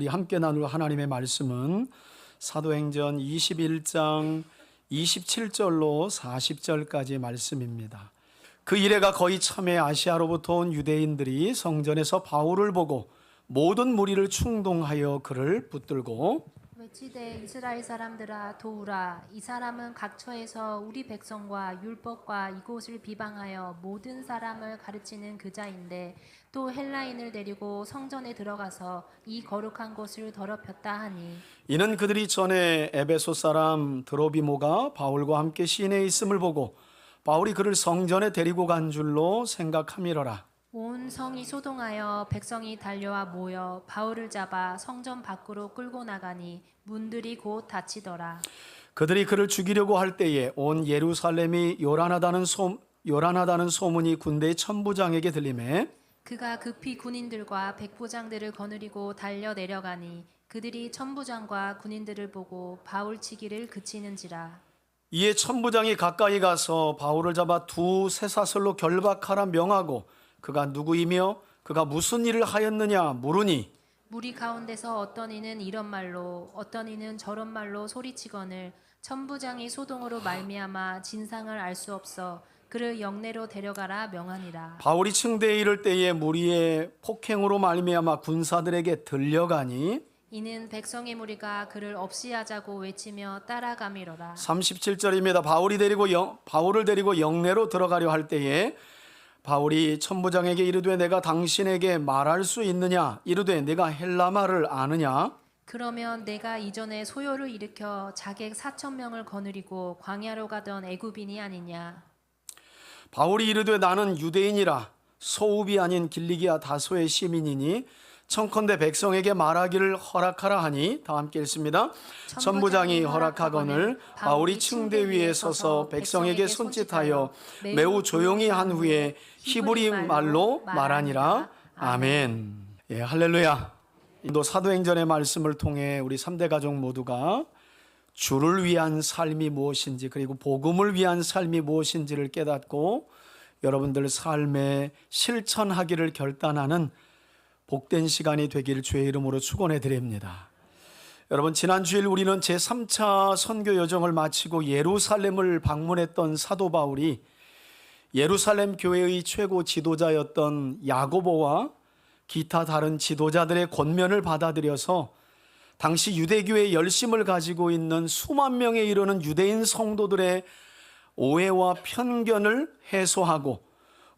우리 함께 나눌 하나님의 말씀은 사도행전 21장 27절로 40절까지의 말씀입니다. 그 이래가 거의 참에 아시아로부터 온 유대인들이 성전에서 바울을 보고 모든 무리를 충동하여 그를 붙들고 외치되 이스라엘 사람들아 도우라. 이 사람은 각처에서 우리 백성과 율법과 이곳을 비방하여 모든 사람을 가르치는 그 자인데 또 헬라인을 데리고 성전에 들어가서 이 거룩한 곳을 더럽혔다 하니 이는 그들이 전에 에베소 사람 드로비모가 바울과 함께 시내에 있음을 보고 바울이 그를 성전에 데리고 간 줄로 생각함이러라. 온 성이 소동하여 백성이 달려와 모여 바울을 잡아 성전 밖으로 끌고 나가니 문들이 곧 닫히더라. 그들이 그를 죽이려고 할 때에 온 예루살렘이 요란하다는 소문이 군대의 천부장에게 들리매 그가 급히 군인들과 백부장들을 거느리고 달려 내려가니 그들이 천부장과 군인들을 보고 바울 치기를 그치는지라. 이에 천부장이 가까이 가서 바울을 잡아 두 쇠사슬로 결박하라 명하고 그가 누구이며 그가 무슨 일을 하였느냐 물으니 무리 가운데서 어떤 이는 이런 말로 어떤 이는 저런 말로 소리치거늘 천부장이 소동으로 말미암아 진상을 알 수 없어 그를 영내로 데려가라 명하니라. 바울이 층대에 이를 때에 무리의 폭행으로 말미암아 군사들에게 들려가니 이는 백성의 무리가 그를 없이하자고 외치며 따라가미로라. 37절입니다. 바울을 데리고 영내로 들어가려 할 때에 바울이 천부장에게 이르되 내가 당신에게 말할 수 있느냐 이르되 내가 헬라 말을 아느냐 그러면 내가 이전에 소요를 일으켜 자객 4,000명을 거느리고 광야로 가던 애굽인이 아니냐. 바울이 이르되 나는 유대인이라 소읍이 아닌 길리기아 다소의 시민이니 청컨대 백성에게 말하기를 허락하라 하니 다 함께 읽습니다. 천부장이 허락하거늘 바울이 층대 위에 서서 백성에게 손짓하여 매우 조용히 한 후에 히브리 말로 말하니라. 아멘. 예, 할렐루야. 인도 사도행전의 말씀을 통해 우리 3대 가족 모두가 주를 위한 삶이 무엇인지 그리고 복음을 위한 삶이 무엇인지를 깨닫고 여러분들 삶에 실천하기를 결단하는 복된 시간이 되길 주의 이름으로 축원해 드립니다. 여러분 지난 주일 우리는 제3차 선교 여정을 마치고 예루살렘을 방문했던 사도 바울이 예루살렘 교회의 최고 지도자였던 야고보와 기타 다른 지도자들의 권면을 받아들여서 당시 유대교의 열심을 가지고 있는 수만 명에 이르는 유대인 성도들의 오해와 편견을 해소하고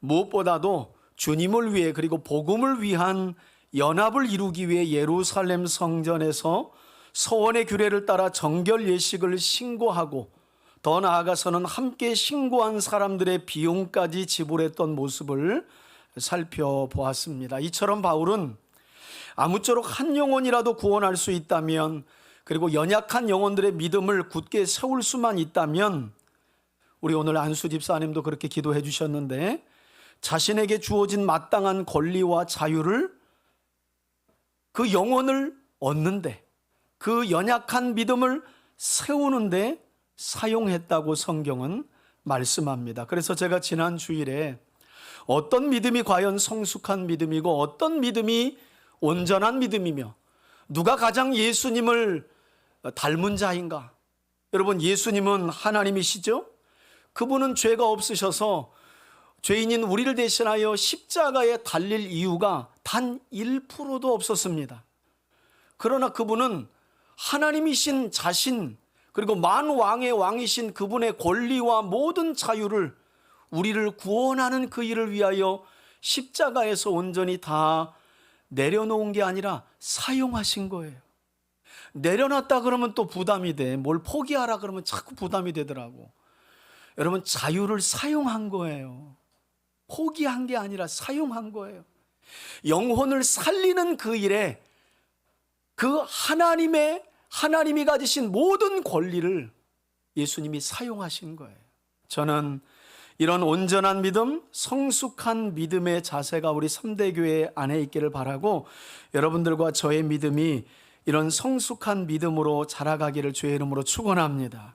무엇보다도 주님을 위해 그리고 복음을 위한 연합을 이루기 위해 예루살렘 성전에서 서원의 규례를 따라 정결 예식을 신고하고 더 나아가서는 함께 신고한 사람들의 비용까지 지불했던 모습을 살펴보았습니다. 이처럼 바울은 아무쪼록 한 영혼이라도 구원할 수 있다면 그리고 연약한 영혼들의 믿음을 굳게 세울 수만 있다면 우리 오늘 안수 집사님도 그렇게 기도해 주셨는데 자신에게 주어진 마땅한 권리와 자유를 그 영혼을 얻는데 그 연약한 믿음을 세우는데 사용했다고 성경은 말씀합니다. 그래서 제가 지난 주일에 어떤 믿음이 과연 성숙한 믿음이고 어떤 믿음이 온전한 믿음이며 누가 가장 예수님을 닮은 자인가? 여러분 예수님은 하나님이시죠? 그분은 죄가 없으셔서 죄인인 우리를 대신하여 십자가에 달릴 이유가 단 1%도 없었습니다. 그러나 그분은 하나님이신 자신 그리고 만왕의 왕이신 그분의 권리와 모든 자유를 우리를 구원하는 그 일을 위하여 십자가에서 온전히 다 내려놓은 게 아니라 사용하신 거예요. 내려놨다 그러면 또 부담이 돼. 뭘 포기하라 그러면 자꾸 부담이 되더라고. 여러분 자유를 사용한 거예요. 포기한 게 아니라 사용한 거예요. 영혼을 살리는 그 일에 그 하나님이 가지신 모든 권리를 예수님이 사용하신 거예요. 저는 이런 온전한 믿음, 성숙한 믿음의 자세가 우리 3대 교회 안에 있기를 바라고 여러분들과 저의 믿음이 이런 성숙한 믿음으로 자라가기를 주의 이름으로 축원합니다.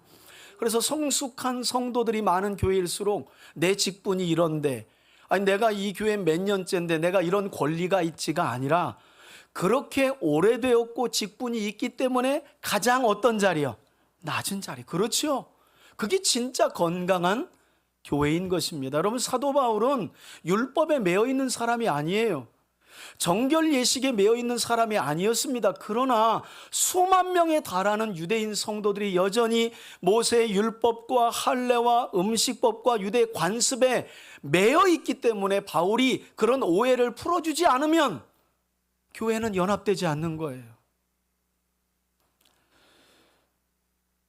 그래서 성숙한 성도들이 많은 교회일수록 내 직분이 이런데 아니 내가 이 교회 몇 년째인데 내가 이런 권리가 있지가 아니라 그렇게 오래되었고 직분이 있기 때문에 가장 어떤 자리요? 낮은 자리. 그렇죠. 그게 진짜 건강한 교회인 것입니다. 여러분, 사도 바울은 율법에 매여 있는 사람이 아니에요. 정결 예식에 매여 있는 사람이 아니었습니다. 그러나 수만 명에 달하는 유대인 성도들이 여전히 모세의 율법과 할례와 음식법과 유대 관습에 매여 있기 때문에 바울이 그런 오해를 풀어주지 않으면 교회는 연합되지 않는 거예요.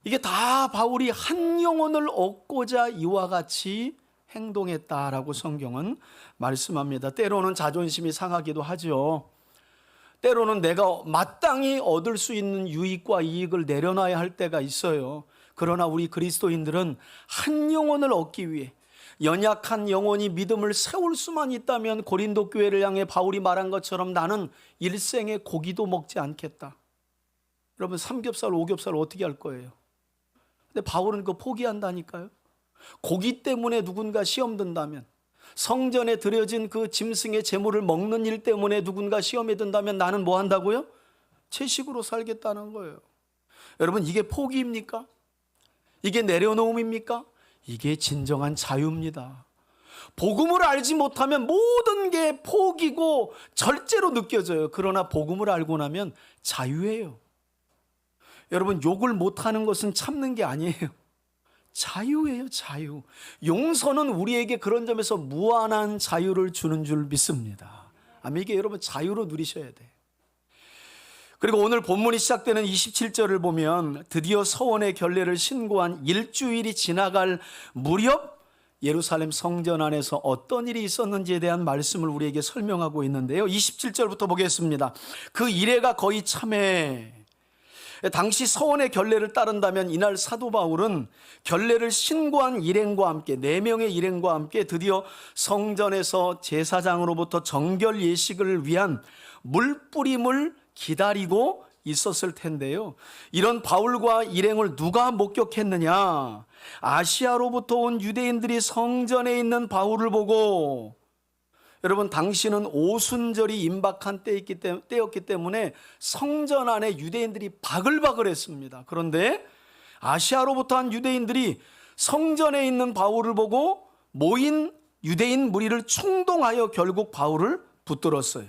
이게 다 바울이 한 영혼을 얻고자 이와 같이 행동했다라고 성경은 말씀합니다. 때로는 자존심이 상하기도 하죠. 때로는 내가 마땅히 얻을 수 있는 유익과 이익을 내려놔야 할 때가 있어요. 그러나 우리 그리스도인들은 한 영혼을 얻기 위해 연약한 영혼이 믿음을 세울 수만 있다면 고린도 교회를 향해 바울이 말한 것처럼 나는 일생에 고기도 먹지 않겠다. 여러분, 삼겹살, 오겹살 어떻게 할 거예요? 근데 바울은 그거 포기한다니까요. 고기 때문에 누군가 시험 든다면, 성전에 드려진 그 짐승의 제물을 먹는 일 때문에 누군가 시험에 든다면 나는 뭐 한다고요? 채식으로 살겠다는 거예요. 여러분, 이게 포기입니까? 이게 내려놓음입니까? 이게 진정한 자유입니다. 복음을 알지 못하면 모든 게 포기고 절제로 느껴져요. 그러나 복음을 알고 나면 자유예요. 여러분, 욕을 못하는 것은 참는 게 아니에요. 자유예요, 자유. 용서는 우리에게 그런 점에서 무한한 자유를 주는 줄 믿습니다. 이게 여러분 자유로 누리셔야 돼. 그리고 오늘 본문이 시작되는 27절을 보면 드디어 서원의 결례를 신고한 일주일이 지나갈 무렵 예루살렘 성전 안에서 어떤 일이 있었는지에 대한 말씀을 우리에게 설명하고 있는데요. 27절부터 보겠습니다. 그 이래가 거의 참에, 당시 서원의 결례를 따른다면 이날 사도 바울은 결례를 신고한 일행과 함께 4명의 일행과 함께 드디어 성전에서 제사장으로부터 정결 예식을 위한 물뿌림을 기다리고 있었을 텐데요. 이런 바울과 일행을 누가 목격했느냐? 아시아로부터 온 유대인들이 성전에 있는 바울을 보고, 여러분, 당시는 오순절이 임박한 때였기 때문에 성전 안에 유대인들이 바글바글했습니다. 그런데 아시아로부터 한 유대인들이 성전에 있는 바울을 보고 모인 유대인 무리를 충동하여 결국 바울을 붙들었어요.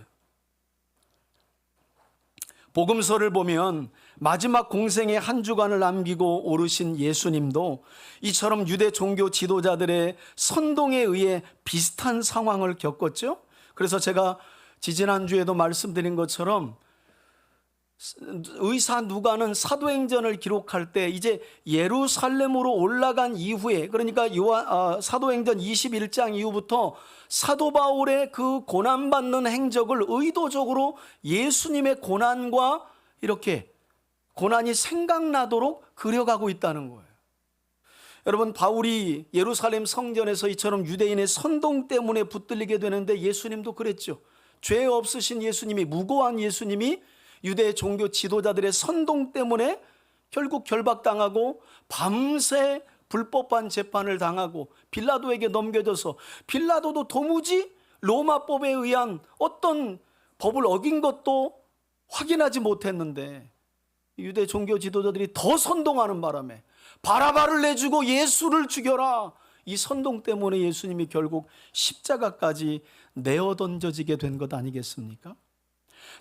복음서를 보면 마지막 공생의 한 주간을 남기고 오르신 예수님도 이처럼 유대 종교 지도자들의 선동에 의해 비슷한 상황을 겪었죠. 그래서 제가 지지난주에도 말씀드린 것처럼 의사 누가는 사도행전을 기록할 때 이제 예루살렘으로 올라간 이후에, 그러니까 사도행전 21장 이후부터 사도 바울의 그 고난받는 행적을 의도적으로 예수님의 고난과 이렇게 고난이 생각나도록 그려가고 있다는 거예요. 여러분, 바울이 예루살렘 성전에서 이처럼 유대인의 선동 때문에 붙들리게 되는데 예수님도 그랬죠. 죄 없으신 예수님이, 무고한 예수님이 유대 종교 지도자들의 선동 때문에 결국 결박당하고 밤새 불법한 재판을 당하고 빌라도에게 넘겨져서 빌라도도 도무지 로마법에 의한 어떤 법을 어긴 것도 확인하지 못했는데 유대 종교 지도자들이 더 선동하는 바람에 바라바를 내주고 예수를 죽여라, 이 선동 때문에 예수님이 결국 십자가까지 내어 던져지게 된 것 아니겠습니까?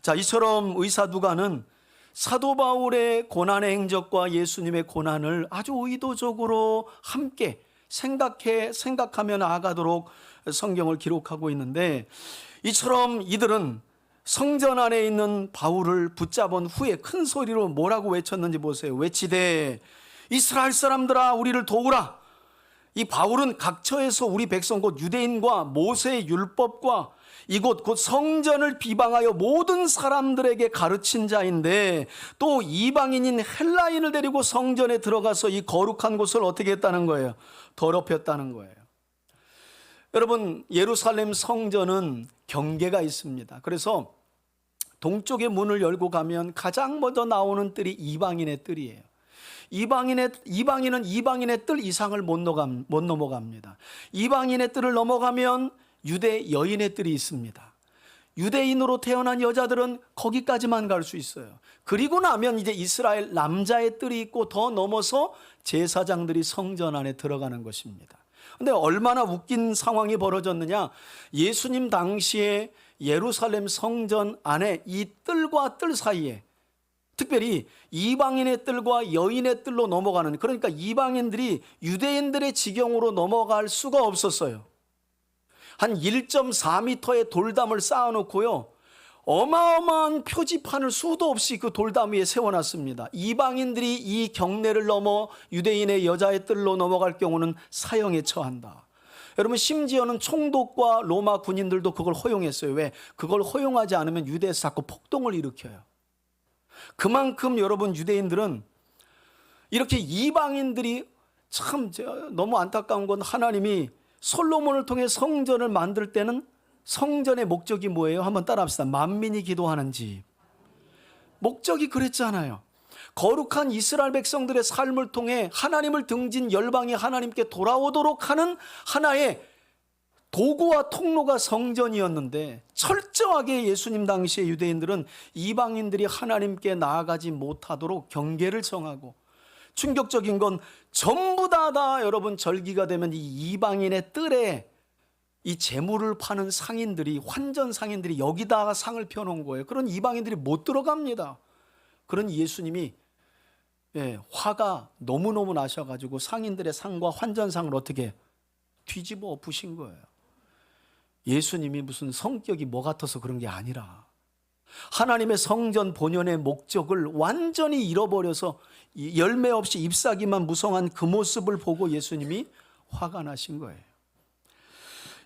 자, 이처럼 의사 누가는 사도 바울의 고난의 행적과 예수님의 고난을 아주 의도적으로 함께 생각하며 나아가도록 성경을 기록하고 있는데, 이처럼 이들은 성전 안에 있는 바울을 붙잡은 후에 큰 소리로 뭐라고 외쳤는지 보세요. 외치되 이스라엘 사람들아 우리를 도우라. 이 바울은 각처에서 우리 백성 곧 유대인과 모세의 율법과 이곳 곧 성전을 비방하여 모든 사람들에게 가르친 자인데 또 이방인인 헬라인을 데리고 성전에 들어가서 이 거룩한 곳을 어떻게 했다는 거예요? 더럽혔다는 거예요. 여러분, 예루살렘 성전은 경계가 있습니다. 그래서 동쪽의 문을 열고 가면 가장 먼저 나오는 뜰이 이방인의 뜰이에요. 이방인은 이방인의 뜰 이상을 못 넘어갑니다. 이방인의 뜰을 넘어가면 유대 여인의 뜰이 있습니다. 유대인으로 태어난 여자들은 거기까지만 갈 수 있어요. 그리고 나면 이제 이스라엘 남자의 뜰이 있고 더 넘어서 제사장들이 성전 안에 들어가는 것입니다. 근데 얼마나 웃긴 상황이 벌어졌느냐. 예수님 당시에 예루살렘 성전 안에 이 뜰과 뜰 사이에 특별히 이방인의 뜰과 여인의 뜰로 넘어가는, 그러니까 이방인들이 유대인들의 지경으로 넘어갈 수가 없었어요. 한 1.4m의 돌담을 쌓아놓고요, 어마어마한 표지판을 수도 없이 그 돌담 위에 세워놨습니다. 이방인들이 이 경내를 넘어 유대인의 여자의 뜰로 넘어갈 경우는 사형에 처한다. 여러분, 심지어는 총독과 로마 군인들도 그걸 허용했어요. 왜? 그걸 허용하지 않으면 유대에서 자꾸 폭동을 일으켜요. 그만큼 여러분, 유대인들은 이렇게 이방인들이 참 너무 안타까운 건, 하나님이 솔로몬을 통해 성전을 만들 때는 성전의 목적이 뭐예요? 한번 따라합시다. 만민이 기도하는 집. 목적이 그랬잖아요. 거룩한 이스라엘 백성들의 삶을 통해 하나님을 등진 열방이 하나님께 돌아오도록 하는 하나의 도구와 통로가 성전이었는데, 철저하게 예수님 당시의 유대인들은 이방인들이 하나님께 나아가지 못하도록 경계를 정하고, 충격적인 건 전부 다 여러분, 절기가 되면 이 이방인의 뜰에 이 재물을 파는 상인들이, 환전 상인들이 여기다가 상을 펴놓은 거예요. 그런 이방인들이 못 들어갑니다. 그런 예수님이 화가 너무너무 나셔가지고 상인들의 상과 환전상을 어떻게 뒤집어 엎으신 거예요. 예수님이 무슨 성격이 뭐 같아서 그런 게 아니라 하나님의 성전 본연의 목적을 완전히 잃어버려서 열매 없이 잎사귀만 무성한 그 모습을 보고 예수님이 화가 나신 거예요.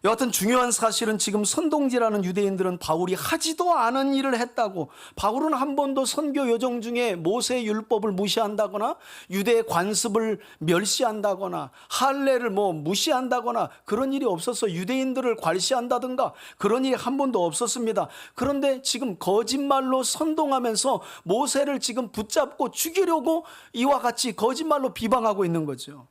여하튼 중요한 사실은 지금 선동지라는 유대인들은 바울이 하지도 않은 일을 했다고, 바울은 한 번도 선교 여정 중에 모세의 율법을 무시한다거나 유대의 관습을 멸시한다거나 할례를 무시한다거나 그런 일이 없어서 유대인들을 괄시한다든가 그런 일이 한 번도 없었습니다. 그런데 지금 거짓말로 선동하면서 모세를 지금 붙잡고 죽이려고 이와 같이 거짓말로 비방하고 있는 거죠.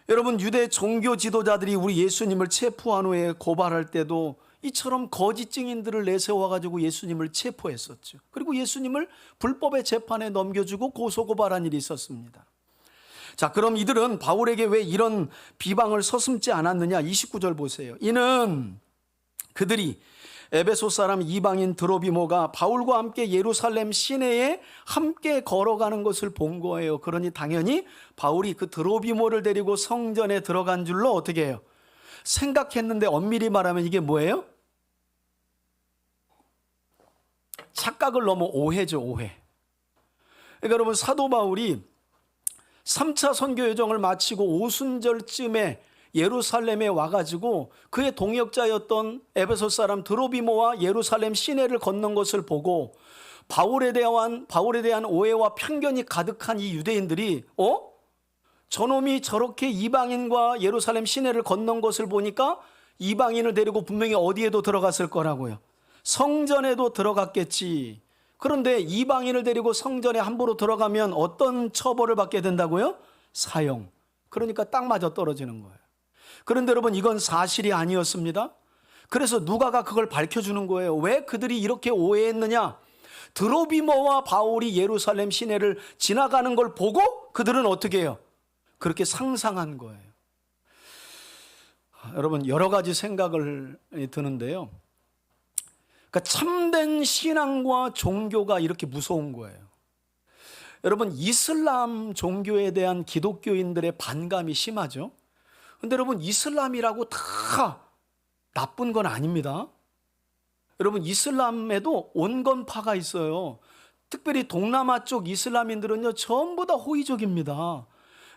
여러분, 유대 종교 지도자들이 우리 예수님을 체포한 후에 고발할 때도 이처럼 거짓 증인들을 내세워가지고 예수님을 체포했었죠. 그리고 예수님을 불법의 재판에 넘겨주고 고소고발한 일이 있었습니다. 자, 그럼 이들은 바울에게 왜 이런 비방을 서슴지 않았느냐? 29절 보세요. 이는 그들이 에베소 사람 이방인 드로비모가 바울과 함께 예루살렘 시내에 함께 걸어가는 것을 본 거예요. 그러니 당연히 바울이 그 드로비모를 데리고 성전에 들어간 줄로 어떻게 해요? 생각했는데, 엄밀히 말하면 이게 뭐예요? 착각을 넘어 오해죠, 오해. 그러니까 여러분, 사도 바울이 3차 선교 여정을 마치고 오순절쯤에 예루살렘에 와가지고 그의 동역자였던 에베소 사람 드로비모와 예루살렘 시내를 걷는 것을 보고 바울에 대한 오해와 편견이 가득한 이 유대인들이 저놈이 저렇게 이방인과 예루살렘 시내를 걷는 것을 보니까 이방인을 데리고 분명히 어디에도 들어갔을 거라고요. 성전에도 들어갔겠지. 그런데 이방인을 데리고 성전에 함부로 들어가면 어떤 처벌을 받게 된다고요? 사형. 그러니까 딱 맞아 떨어지는 거예요. 그런데 여러분, 이건 사실이 아니었습니다. 그래서 누가가 그걸 밝혀주는 거예요. 왜 그들이 이렇게 오해했느냐? 드로비모와 바울이 예루살렘 시내를 지나가는 걸 보고 그들은 어떻게 해요? 그렇게 상상한 거예요. 여러분, 여러 가지 생각을 드는데요. 그러니까 참된 신앙과 종교가 이렇게 무서운 거예요. 여러분, 이슬람 종교에 대한 기독교인들의 반감이 심하죠. 근데 여러분, 이슬람이라고 다 나쁜 건 아닙니다. 여러분, 이슬람에도 온건파가 있어요. 특별히 동남아 쪽 이슬람인들은요, 전부 다 호의적입니다.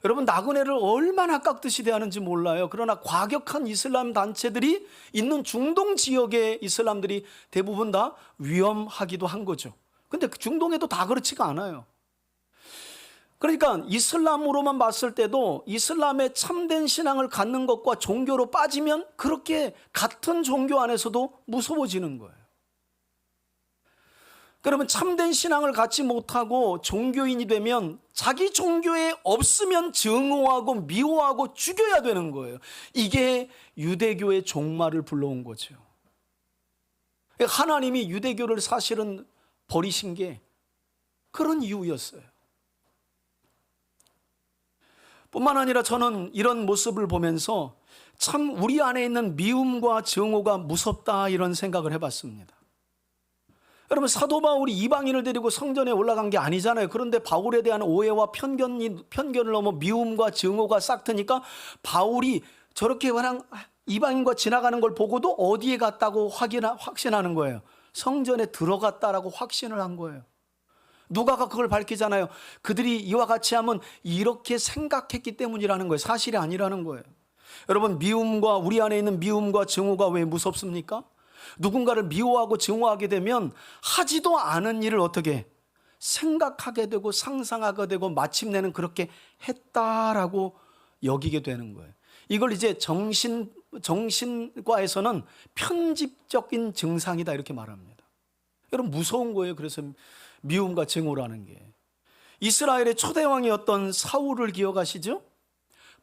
여러분, 나그네를 얼마나 깍듯이 대하는지 몰라요. 그러나 과격한 이슬람 단체들이 있는 중동 지역의 이슬람들이 대부분 다 위험하기도 한 거죠. 근데 중동에도 다 그렇지가 않아요. 그러니까 이슬람으로만 봤을 때도 이슬람의 참된 신앙을 갖는 것과 종교로 빠지면 그렇게 같은 종교 안에서도 무서워지는 거예요. 그러면 참된 신앙을 갖지 못하고 종교인이 되면 자기 종교에 없으면 증오하고 미워하고 죽여야 되는 거예요. 이게 유대교의 종말을 불러온 거죠. 하나님이 유대교를 사실은 버리신 게 그런 이유였어요. 뿐만 아니라 저는 이런 모습을 보면서 참 우리 안에 있는 미움과 증오가 무섭다 이런 생각을 해봤습니다. 여러분, 사도 바울이 이방인을 데리고 성전에 올라간 게 아니잖아요. 그런데 바울에 대한 오해와 편견을 넘어 미움과 증오가 싹트니까 바울이 저렇게 그냥 이방인과 지나가는 걸 보고도 어디에 갔다고 확신하는 거예요. 성전에 들어갔다라고 확신을 한 거예요. 누가가 그걸 밝히잖아요. 그들이 이와 같이 하면 이렇게 생각했기 때문이라는 거예요. 사실이 아니라는 거예요. 여러분, 미움과 우리 안에 있는 미움과 증오가 왜 무섭습니까? 누군가를 미워하고 증오하게 되면 하지도 않은 일을 어떻게 생각하게 되고 상상하게 되고 마침내는 그렇게 했다라고 여기게 되는 거예요. 이걸 이제 정신과에서는 편집적인 증상이다 이렇게 말합니다. 여러분, 무서운 거예요. 그래서 미움과 증오라는 게. 이스라엘의 초대왕이었던 사울을 기억하시죠?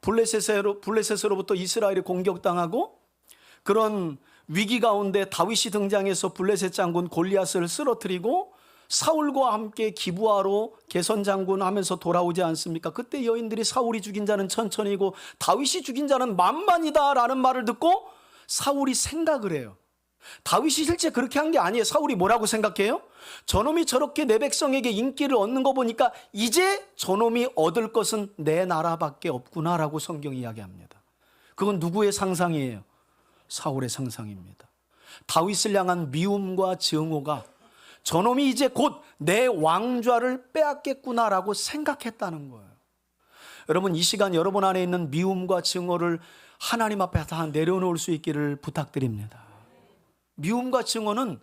블레셋으로부터 이스라엘이 공격당하고 그런 위기 가운데 다윗이 등장해서 블레셋 장군 골리앗을 쓰러뜨리고 사울과 함께 기부하러 개선 장군 하면서 돌아오지 않습니까? 그때 여인들이 사울이 죽인 자는 천천히고 다윗이 죽인 자는 만만이다라는 말을 듣고 사울이 생각을 해요. 다윗이 실제 그렇게 한 게 아니에요. 사울이 뭐라고 생각해요? 저놈이 저렇게 내 백성에게 인기를 얻는 거 보니까 이제 저놈이 얻을 것은 내 나라밖에 없구나라고 성경이 이야기합니다. 그건 누구의 상상이에요? 사울의 상상입니다. 다윗을 향한 미움과 증오가 저놈이 이제 곧 내 왕좌를 빼앗겠구나라고 생각했다는 거예요. 여러분, 이 시간 여러분 안에 있는 미움과 증오를 하나님 앞에 다 내려놓을 수 있기를 부탁드립니다. 미움과 증오는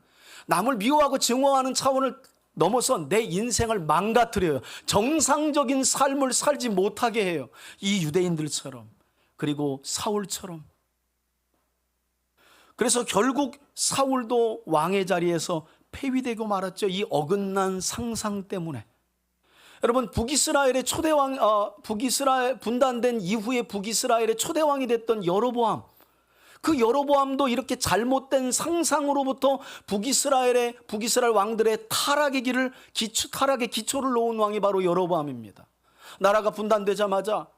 남을 미워하고 증오하는 차원을 넘어서 내 인생을 망가뜨려요. 정상적인 삶을 살지 못하게 해요. 이 유대인들처럼, 그리고 사울처럼. 그래서 결국 사울도 왕의 자리에서 폐위되고 말았죠. 이 어긋난 상상 때문에. 여러분, 북이스라엘의 초대왕, 북이스라엘 분단된 이후에 북이스라엘의 초대왕이 됐던 여로보암, 그 여로보암도 이렇게 잘못된 상상으로부터 북이스라엘 왕들의 타락의 기초를 놓은 왕이 바로 여로보암입니다. 나라가 분단되자마자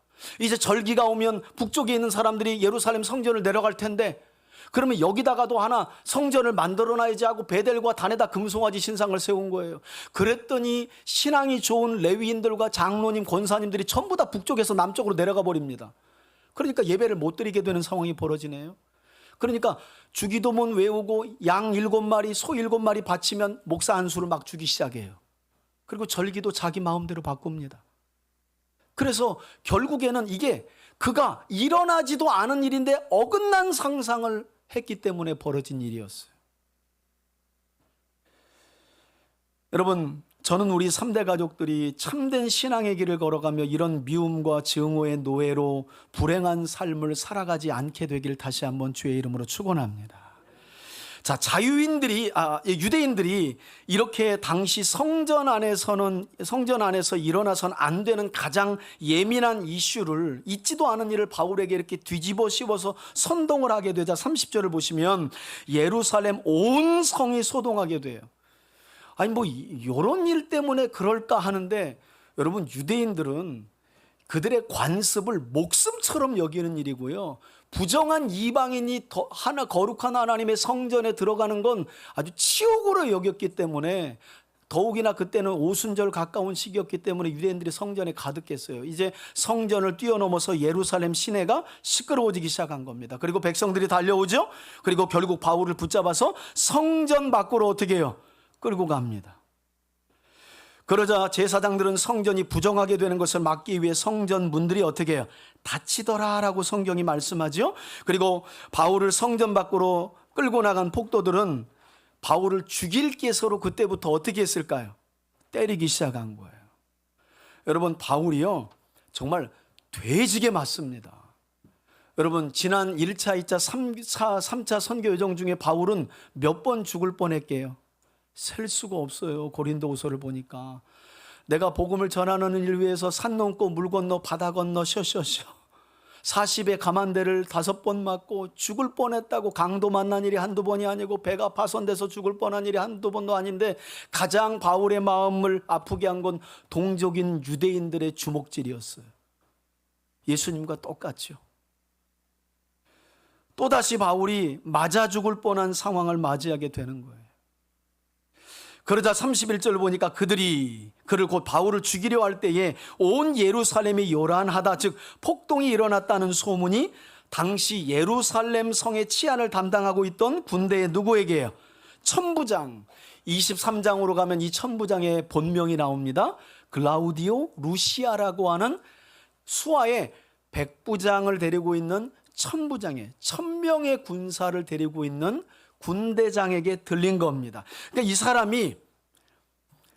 이제 절기가 오면 북쪽에 있는 사람들이 예루살렘 성전을 내려갈 텐데, 그러면 여기다가도 하나 성전을 만들어놔야지 하고 베델과 단에다 금송아지 신상을 세운 거예요. 그랬더니 신앙이 좋은 레위인들과 장로님, 권사님들이 전부 다 북쪽에서 남쪽으로 내려가 버립니다. 그러니까 예배를 못 드리게 되는 상황이 벌어지네요. 그러니까 주기도문 외우고 양 7마리, 소 7마리 바치면 목사 안수를 막 주기 시작해요. 그리고 절기도 자기 마음대로 바꿉니다. 그래서 결국에는 이게 그가 일어나지도 않은 일인데 어긋난 상상을 했기 때문에 벌어진 일이었어요. 여러분, 저는 우리 3대 가족들이 참된 신앙의 길을 걸어가며 이런 미움과 증오의 노예로 불행한 삶을 살아가지 않게 되길 다시 한번 주의 이름으로 축원합니다. 자, 유대인들이 이렇게 당시 성전 안에서 일어나서는 안 되는 가장 예민한 이슈를, 잊지도 않은 일을 바울에게 이렇게 뒤집어 씌워서 선동을 하게 되자 30절을 보시면 예루살렘 온 성이 소동하게 돼요. 아니 뭐 이런 일 때문에 그럴까 하는데, 여러분, 유대인들은 그들의 관습을 목숨처럼 여기는 일이고요, 부정한 이방인이 거룩한 하나님의 성전에 들어가는 건 아주 치욕으로 여겼기 때문에, 더욱이나 그때는 오순절 가까운 시기였기 때문에 유대인들이 성전에 가득했어요. 이제 성전을 뛰어넘어서 예루살렘 시내가 시끄러워지기 시작한 겁니다. 그리고 백성들이 달려오죠. 그리고 결국 바울을 붙잡아서 성전 밖으로 어떻게 해요? 끌고 갑니다. 그러자 제사장들은 성전이 부정하게 되는 것을 막기 위해 성전 문들이 어떻게 해요? 닫히더라라고 성경이 말씀하죠. 그리고 바울을 성전 밖으로 끌고 나간 폭도들은 바울을 죽일 기세로 그때부터 어떻게 했을까요? 때리기 시작한 거예요. 여러분, 바울이요 정말 돼지게 맞습니다. 여러분, 지난 1차, 2차, 3차 선교 여정 중에 바울은 몇 번 죽을 뻔했게요? 셀 수가 없어요. 고린도후서를 보니까 내가 복음을 전하는 일 위해서 산 넘고 물 건너 바다 건너 40에 가만대를 5번 맞고 죽을 뻔했다고. 강도 만난 일이 한두 번이 아니고 배가 파손돼서 죽을 뻔한 일이 한두 번도 아닌데 가장 바울의 마음을 아프게 한 건 동족인 유대인들의 주먹질이었어요. 예수님과 똑같죠. 또다시 바울이 맞아 죽을 뻔한 상황을 맞이하게 되는 거예요. 그러자 31절 보니까 그들이 그를 곧 바울을 죽이려 할 때에 온 예루살렘이 요란하다, 즉 폭동이 일어났다는 소문이 당시 예루살렘 성의 치안을 담당하고 있던 군대의 누구에게요? 천부장. 23장으로 가면 이 천부장의 본명이 나옵니다. 글라우디오 루시아라고 하는 수하의 백부장을 데리고 있는 천부장의 1000명의 군사를 데리고 있는 군대장에게 들린 겁니다. 그러니까 이 사람이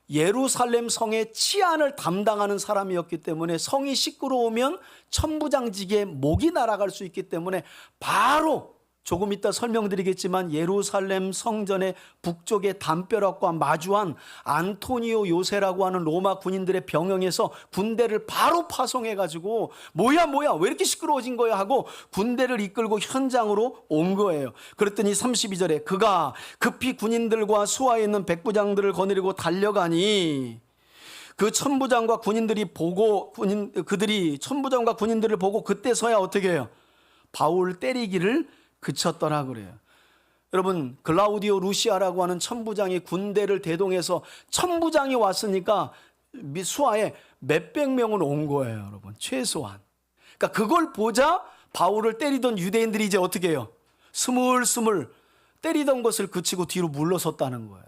예루살렘 성의 치안을 담당하는 사람이었기 때문에 성이 시끄러우면 천부장직에 목이 날아갈 수 있기 때문에 바로 조금 이따 설명드리겠지만 예루살렘 성전의 북쪽의 담벼락과 마주한 안토니오 요새라고 하는 로마 군인들의 병영에서 군대를 바로 파송해가지고 뭐야 왜 이렇게 시끄러워진 거야 하고 군대를 이끌고 현장으로 온 거예요. 그랬더니 32절에 그가 급히 군인들과 수하에 있는 백부장들을 거느리고 달려가니 그 천부장과 군인들이 보고 그들이 천부장과 군인들을 보고 그때서야 어떻게 해요? 바울 때리기를 그쳤더라 그래요. 여러분, 글라우디오 루시아라고 하는 천부장이 군대를 대동해서 천부장이 왔으니까 수하에 몇백 명은 온 거예요, 여러분. 최소한. 그러니까 그걸 보자 바울을 때리던 유대인들이 이제 어떻게 해요? 스물스물 때리던 것을 그치고 뒤로 물러섰다는 거예요.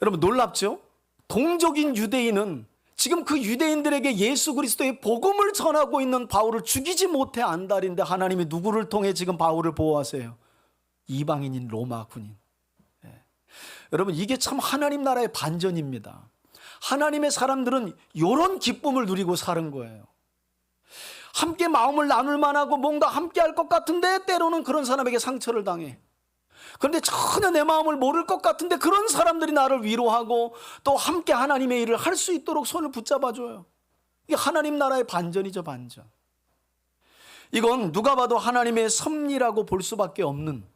여러분, 놀랍죠? 동족인 유대인은 지금 그 유대인들에게 예수 그리스도의 복음을 전하고 있는 바울을 죽이지 못해 안달인데 하나님이 누구를 통해 지금 바울을 보호하세요? 이방인인 로마 군인. 여러분, 이게 참 하나님 나라의 반전입니다. 하나님의 사람들은 이런 기쁨을 누리고 사는 거예요. 함께 마음을 나눌 만하고 뭔가 함께 할 것 같은데 때로는 그런 사람에게 상처를 당해. 그런데 전혀 내 마음을 모를 것 같은데 그런 사람들이 나를 위로하고 또 함께 하나님의 일을 할 수 있도록 손을 붙잡아줘요. 이게 하나님 나라의 반전이죠, 반전. 이건 누가 봐도 하나님의 섭리라고 볼 수밖에 없는,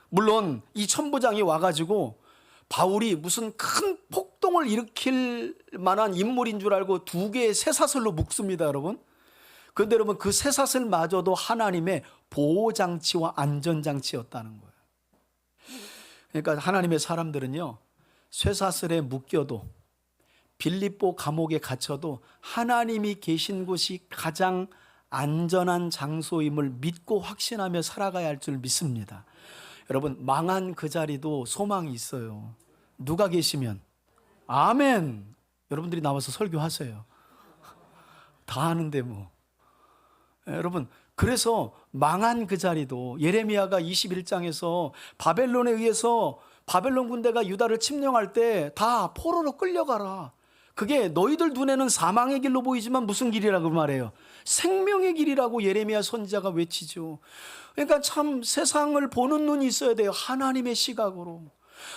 물론 이 천부장이 와가지고 바울이 무슨 큰 폭동을 일으킬 만한 인물인 줄 알고 2개의 쇠사슬로 묶습니다, 여러분. 그런데 여러분, 그 쇠사슬마저도 하나님의 보호장치와 안전장치였다는 거예요. 그러니까 하나님의 사람들은요, 쇠사슬에 묶여도 빌립보 감옥에 갇혀도 하나님이 계신 곳이 가장 안전한 장소임을 믿고 확신하며 살아가야 할 줄 믿습니다. 여러분, 망한 그 자리도 소망이 있어요. 누가 계시면 아멘. 여러분들이 나와서 설교하세요. 다 하는데 뭐. 여러분, 그래서 망한 그 자리도 예레미야가 21장에서 바벨론에 의해서 바벨론 군대가 유다를 침략할 때 다 포로로 끌려가라. 그게 너희들 눈에는 사망의 길로 보이지만 무슨 길이라고 말해요? 생명의 길이라고 예레미야 선지자가 외치죠. 그러니까 참 세상을 보는 눈이 있어야 돼요. 하나님의 시각으로.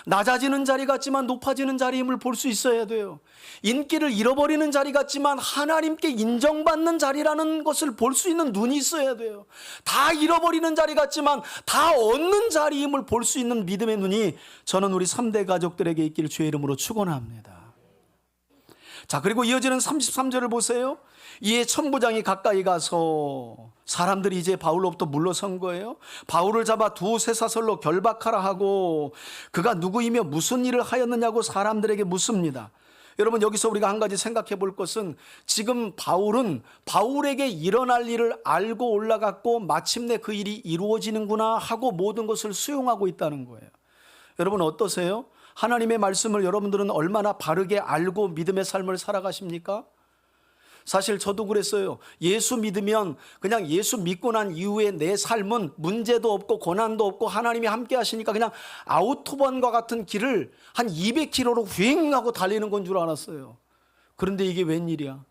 낮아지는 자리 같지만 높아지는 자리임을 볼 수 있어야 돼요. 인기를 잃어버리는 자리 같지만 하나님께 인정받는 자리라는 것을 볼 수 있는 눈이 있어야 돼요. 다 잃어버리는 자리 같지만 다 얻는 자리임을 볼 수 있는 믿음의 눈이 저는 우리 3대 가족들에게 있기를 주의 이름으로 축원합니다. 자, 그리고 이어지는 33절을 보세요. 이에 천부장이 가까이 가서 사람들이 이제 바울로부터 물러선 거예요. 바울을 잡아 2 쇠사슬로 결박하라 하고 그가 누구이며 무슨 일을 하였느냐고 사람들에게 묻습니다. 여러분, 여기서 우리가 한 가지 생각해 볼 것은 지금 바울은 바울에게 일어날 일을 알고 올라갔고 마침내 그 일이 이루어지는구나 하고 모든 것을 수용하고 있다는 거예요. 여러분, 어떠세요? 하나님의 말씀을 여러분들은 얼마나 바르게 알고 믿음의 삶을 살아가십니까? 사실 저도 그랬어요. 예수 믿으면 그냥 예수 믿고 난 이후에 내 삶은 문제도 없고 고난도 없고 하나님이 함께 하시니까 그냥 아우토반과 같은 길을 한 200km로 휑하고 달리는 건 줄 알았어요. 그런데 이게 웬일이야?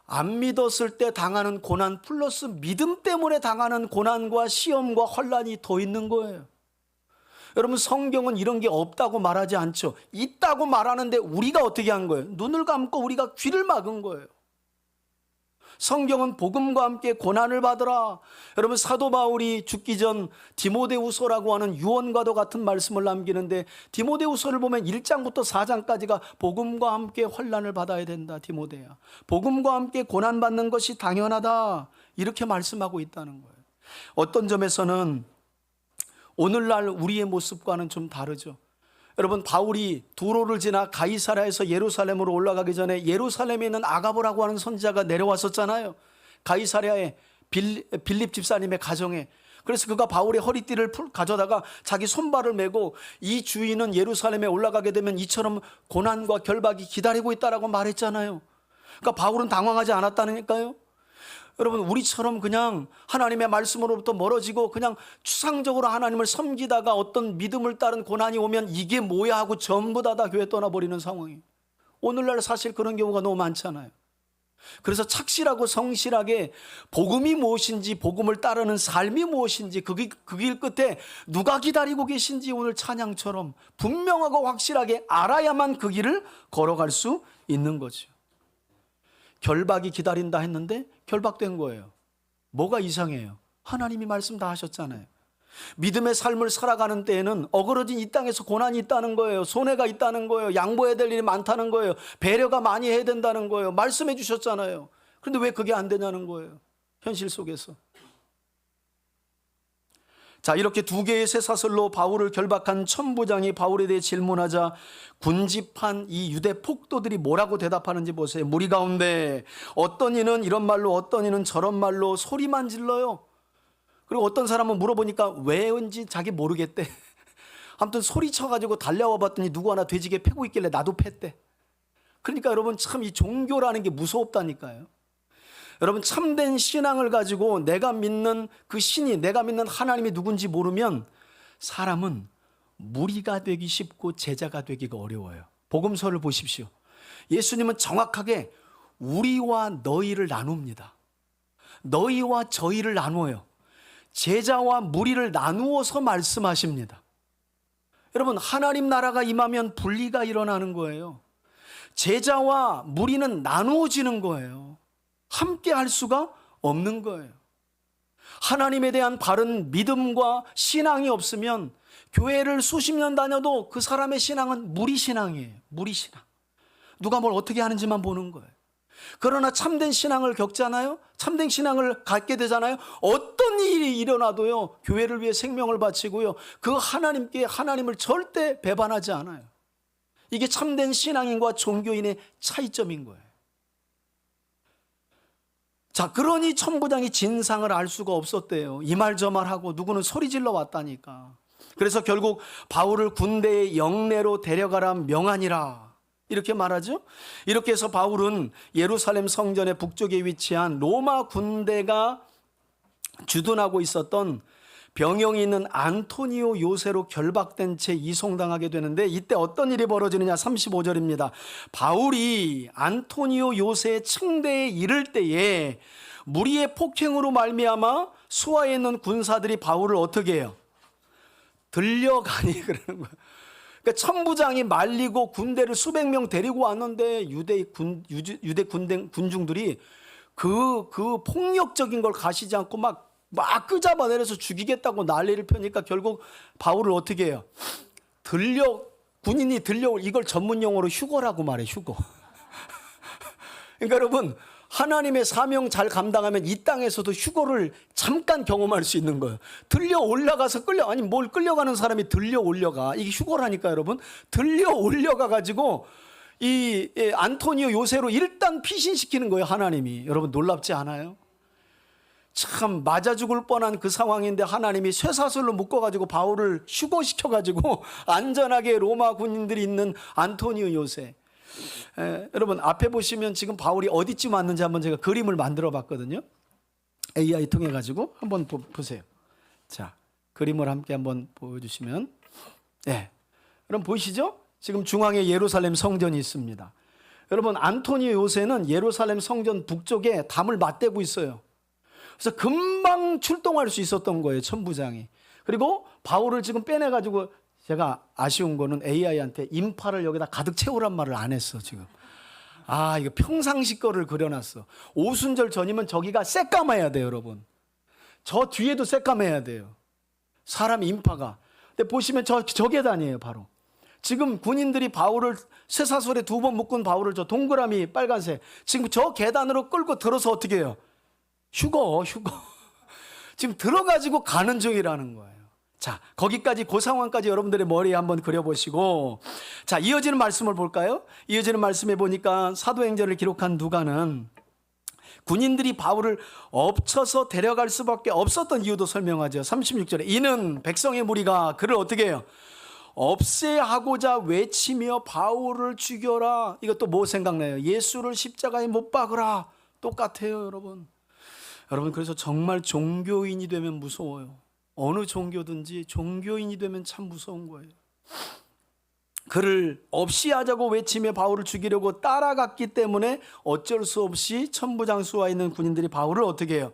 안 믿었을 때 당하는 고난 플러스 믿음 때문에 당하는 고난과 시험과 혼란이 더 있는 거예요. 여러분, 성경은 이런 게 없다고 말하지 않죠. 있다고 말하는데 우리가 어떻게 한 거예요? 눈을 감고 우리가 귀를 막은 거예요. 성경은 복음과 함께 고난을 받으라. 여러분, 사도 바울이 죽기 전 디모데후서라고 하는 유언과도 같은 말씀을 남기는데, 디모데후서를 보면 1장부터 4장까지가 복음과 함께 환난을 받아야 된다. 디모데야, 복음과 함께 고난 받는 것이 당연하다, 이렇게 말씀하고 있다는 거예요. 어떤 점에서는 오늘날 우리의 모습과는 좀 다르죠. 여러분, 바울이 두로를 지나 가이사랴에서 예루살렘으로 올라가기 전에 예루살렘에 있는 아가보라고 하는 선지자가 내려왔었잖아요. 가이사랴에 빌립 집사님의 가정에. 그래서 그가 바울의 허리띠를 가져다가 자기 손발을 메고, 이 주인은 예루살렘에 올라가게 되면 이처럼 고난과 결박이 기다리고 있다라고 말했잖아요. 그러니까 바울은 당황하지 않았다니까요. 여러분, 우리처럼 그냥 하나님의 말씀으로부터 멀어지고 그냥 추상적으로 하나님을 섬기다가 어떤 믿음을 따른 고난이 오면 이게 뭐야 하고 전부 다 교회 떠나버리는 상황이에요. 오늘날 사실 그런 경우가 너무 많잖아요. 그래서 착실하고 성실하게 복음이 무엇인지, 복음을 따르는 삶이 무엇인지, 그 길 끝에 누가 기다리고 계신지 오늘 찬양처럼 분명하고 확실하게 알아야만 그 길을 걸어갈 수 있는 거죠. 결박이 기다린다 했는데 결박된 거예요. 뭐가 이상해요? 하나님이 말씀 다 하셨잖아요. 믿음의 삶을 살아가는 때에는 어그러진 이 땅에서 고난이 있다는 거예요. 손해가 있다는 거예요. 양보해야 될 일이 많다는 거예요. 배려가 많이 해야 된다는 거예요. 말씀해 주셨잖아요. 그런데 왜 그게 안 되냐는 거예요. 현실 속에서. 자, 이렇게 두 개의 쇠사슬로 바울을 결박한 천부장이 바울에 대해 질문하자 군집한 이 유대 폭도들이 뭐라고 대답하는지 보세요. 무리 가운데 어떤 이는 이런 말로, 어떤 이는 저런 말로 소리만 질러요. 그리고 어떤 사람은 물어보니까 왜인지 자기 모르겠대. 아무튼 소리쳐가지고 달려와 봤더니 누구 하나 돼지게 패고 있길래 나도 팼대. 그러니까 여러분, 참 이 종교라는 게 무섭다니까요. 여러분, 참된 신앙을 가지고 내가 믿는 그 신이, 내가 믿는 하나님이 누군지 모르면 사람은 무리가 되기 쉽고 제자가 되기가 어려워요. 복음서를 보십시오. 예수님은 정확하게 우리와 너희를 나눕니다. 너희와 저희를 나누어요. 제자와 무리를 나누어서 말씀하십니다. 여러분, 하나님 나라가 임하면 분리가 일어나는 거예요. 제자와 무리는 나누어지는 거예요. 함께 할 수가 없는 거예요. 하나님에 대한 바른 믿음과 신앙이 없으면 교회를 수십 년 다녀도 그 사람의 신앙은 무리신앙이에요. 무리신앙. 누가 뭘 어떻게 하는지만 보는 거예요. 그러나 참된 신앙을 겪잖아요. 참된 신앙을 갖게 되잖아요. 어떤 일이 일어나도요, 교회를 위해 생명을 바치고요, 그 하나님을 절대 배반하지 않아요. 이게 참된 신앙인과 종교인의 차이점인 거예요. 자, 그러니 천부장이 진상을 알 수가 없었대요. 이 말 저 말하고 누구는 소리 질러 왔다니까. 그래서 결국 바울을 군대의 영내로 데려가라 명하니라, 이렇게 말하죠. 이렇게 해서 바울은 예루살렘 성전의 북쪽에 위치한 로마 군대가 주둔하고 있었던 병영이 있는 안토니오 요새로 결박된 채 이송당하게 되는데, 이때 어떤 일이 벌어지느냐. 35절입니다. 바울이 안토니오 요새의 층대에 이를 때에 무리의 폭행으로 말미암아 수하에 있는 군사들이 바울을 어떻게 해요? 들려가니 그러는 거예요. 그러니까 천부장이 말리고 군대를 수백 명 데리고 왔는데 유대 군중들이 그 폭력적인 걸 가시지 않고 막 끄잡아내려서 죽이겠다고 난리를 펴니까 결국 바울을 어떻게 해요? 군인이 이걸 전문 용어로 휴거라고 말해, 휴거. 그러니까 여러분, 하나님의 사명 잘 감당하면 이 땅에서도 휴거를 잠깐 경험할 수 있는 거예요. 들려 올라가서 뭘 끌려가는 사람이 들려 올려가. 이게 휴거라니까 여러분. 들려 올려가 가지고 이 안토니오 요새로 일단 피신시키는 거예요, 하나님이. 여러분, 놀랍지 않아요? 참 맞아 죽을 뻔한 그 상황인데 하나님이 쇠사슬로 묶어가지고 바울을 휴거시켜가지고 안전하게 로마 군인들이 있는 안토니오 요새. 여러분, 앞에 보시면 지금 바울이 어디쯤 왔는지 한번 제가 그림을 만들어 봤거든요. AI 통해 가지고 한번 보세요. 자, 그림을 함께 한번 보여주시면, 여러분 보이시죠? 지금 중앙에 예루살렘 성전이 있습니다. 여러분, 안토니오 요새는 예루살렘 성전 북쪽에 담을 맞대고 있어요. 그래서 금방 출동할 수 있었던 거예요, 천부장이. 그리고 바울을 지금 빼내가지고, 제가 아쉬운 거는 AI한테 인파를 여기다 가득 채우란 말을 안 했어, 지금. 이거 평상시 거를 그려놨어. 오순절 전이면 저기가 새까매야 돼요, 여러분. 저 뒤에도 새까매야 돼요. 사람 인파가. 근데 보시면 저 계단이에요, 바로. 지금 군인들이 바울을 쇠사슬에 2번 묶은 바울을 저 동그라미 빨간색 지금 저 계단으로 끌고 들어서 어떻게 해요? 휴거. 지금 들어가지고 가는 중이라는 거예요. 자, 거기까지 그 상황까지 여러분들의 머리에 한번 그려보시고, 자, 이어지는 말씀을 볼까요? 이어지는 말씀에 보니까 사도행전을 기록한 누가는 군인들이 바울을 엎쳐서 데려갈 수밖에 없었던 이유도 설명하죠. 36절에 이는 백성의 무리가 그를 어떻게 해요? 없애야 하고자 외치며 바울을 죽여라. 이것도 뭐 생각나요? 예수를 십자가에 못 박으라. 똑같아요, 여러분. 여러분, 그래서 정말 종교인이 되면 무서워요. 어느 종교든지 종교인이 되면 참 무서운 거예요. 그를 없이 하자고 외치며 바울을 죽이려고 따라갔기 때문에 어쩔 수 없이 천부장수와 있는 군인들이 바울을 어떻게 해요?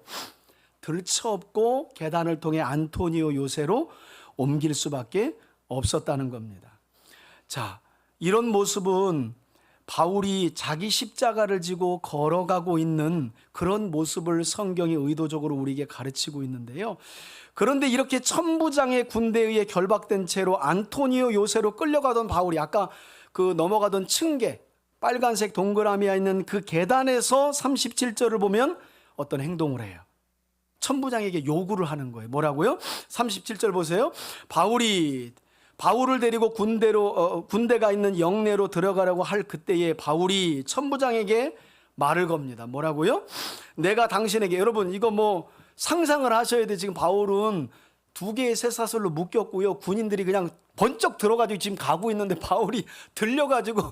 들쳐업고 계단을 통해 안토니오 요새로 옮길 수밖에 없었다는 겁니다. 자, 이런 모습은 바울이 자기 십자가를 지고 걸어가고 있는 그런 모습을 성경이 의도적으로 우리에게 가르치고 있는데요. 그런데 이렇게 천부장의 군대에 의해 결박된 채로 안토니오 요새로 끌려가던 바울이 아까 그 넘어가던 층계 빨간색 동그라미에 있는 그 계단에서 37절을 보면 어떤 행동을 해요. 천부장에게 요구를 하는 거예요. 뭐라고요? 37절 보세요. 바울을 데리고 군대가 있는 영내로 들어가려고 할 그때에 바울이 천부장에게 말을 겁니다. 뭐라고요? 내가 당신에게, 여러분 이거 뭐 상상을 하셔야 돼. 지금 바울은 2개의 쇠사슬로 묶였고요. 군인들이 그냥 번쩍 들어가지고 지금 가고 있는데 바울이 들려가지고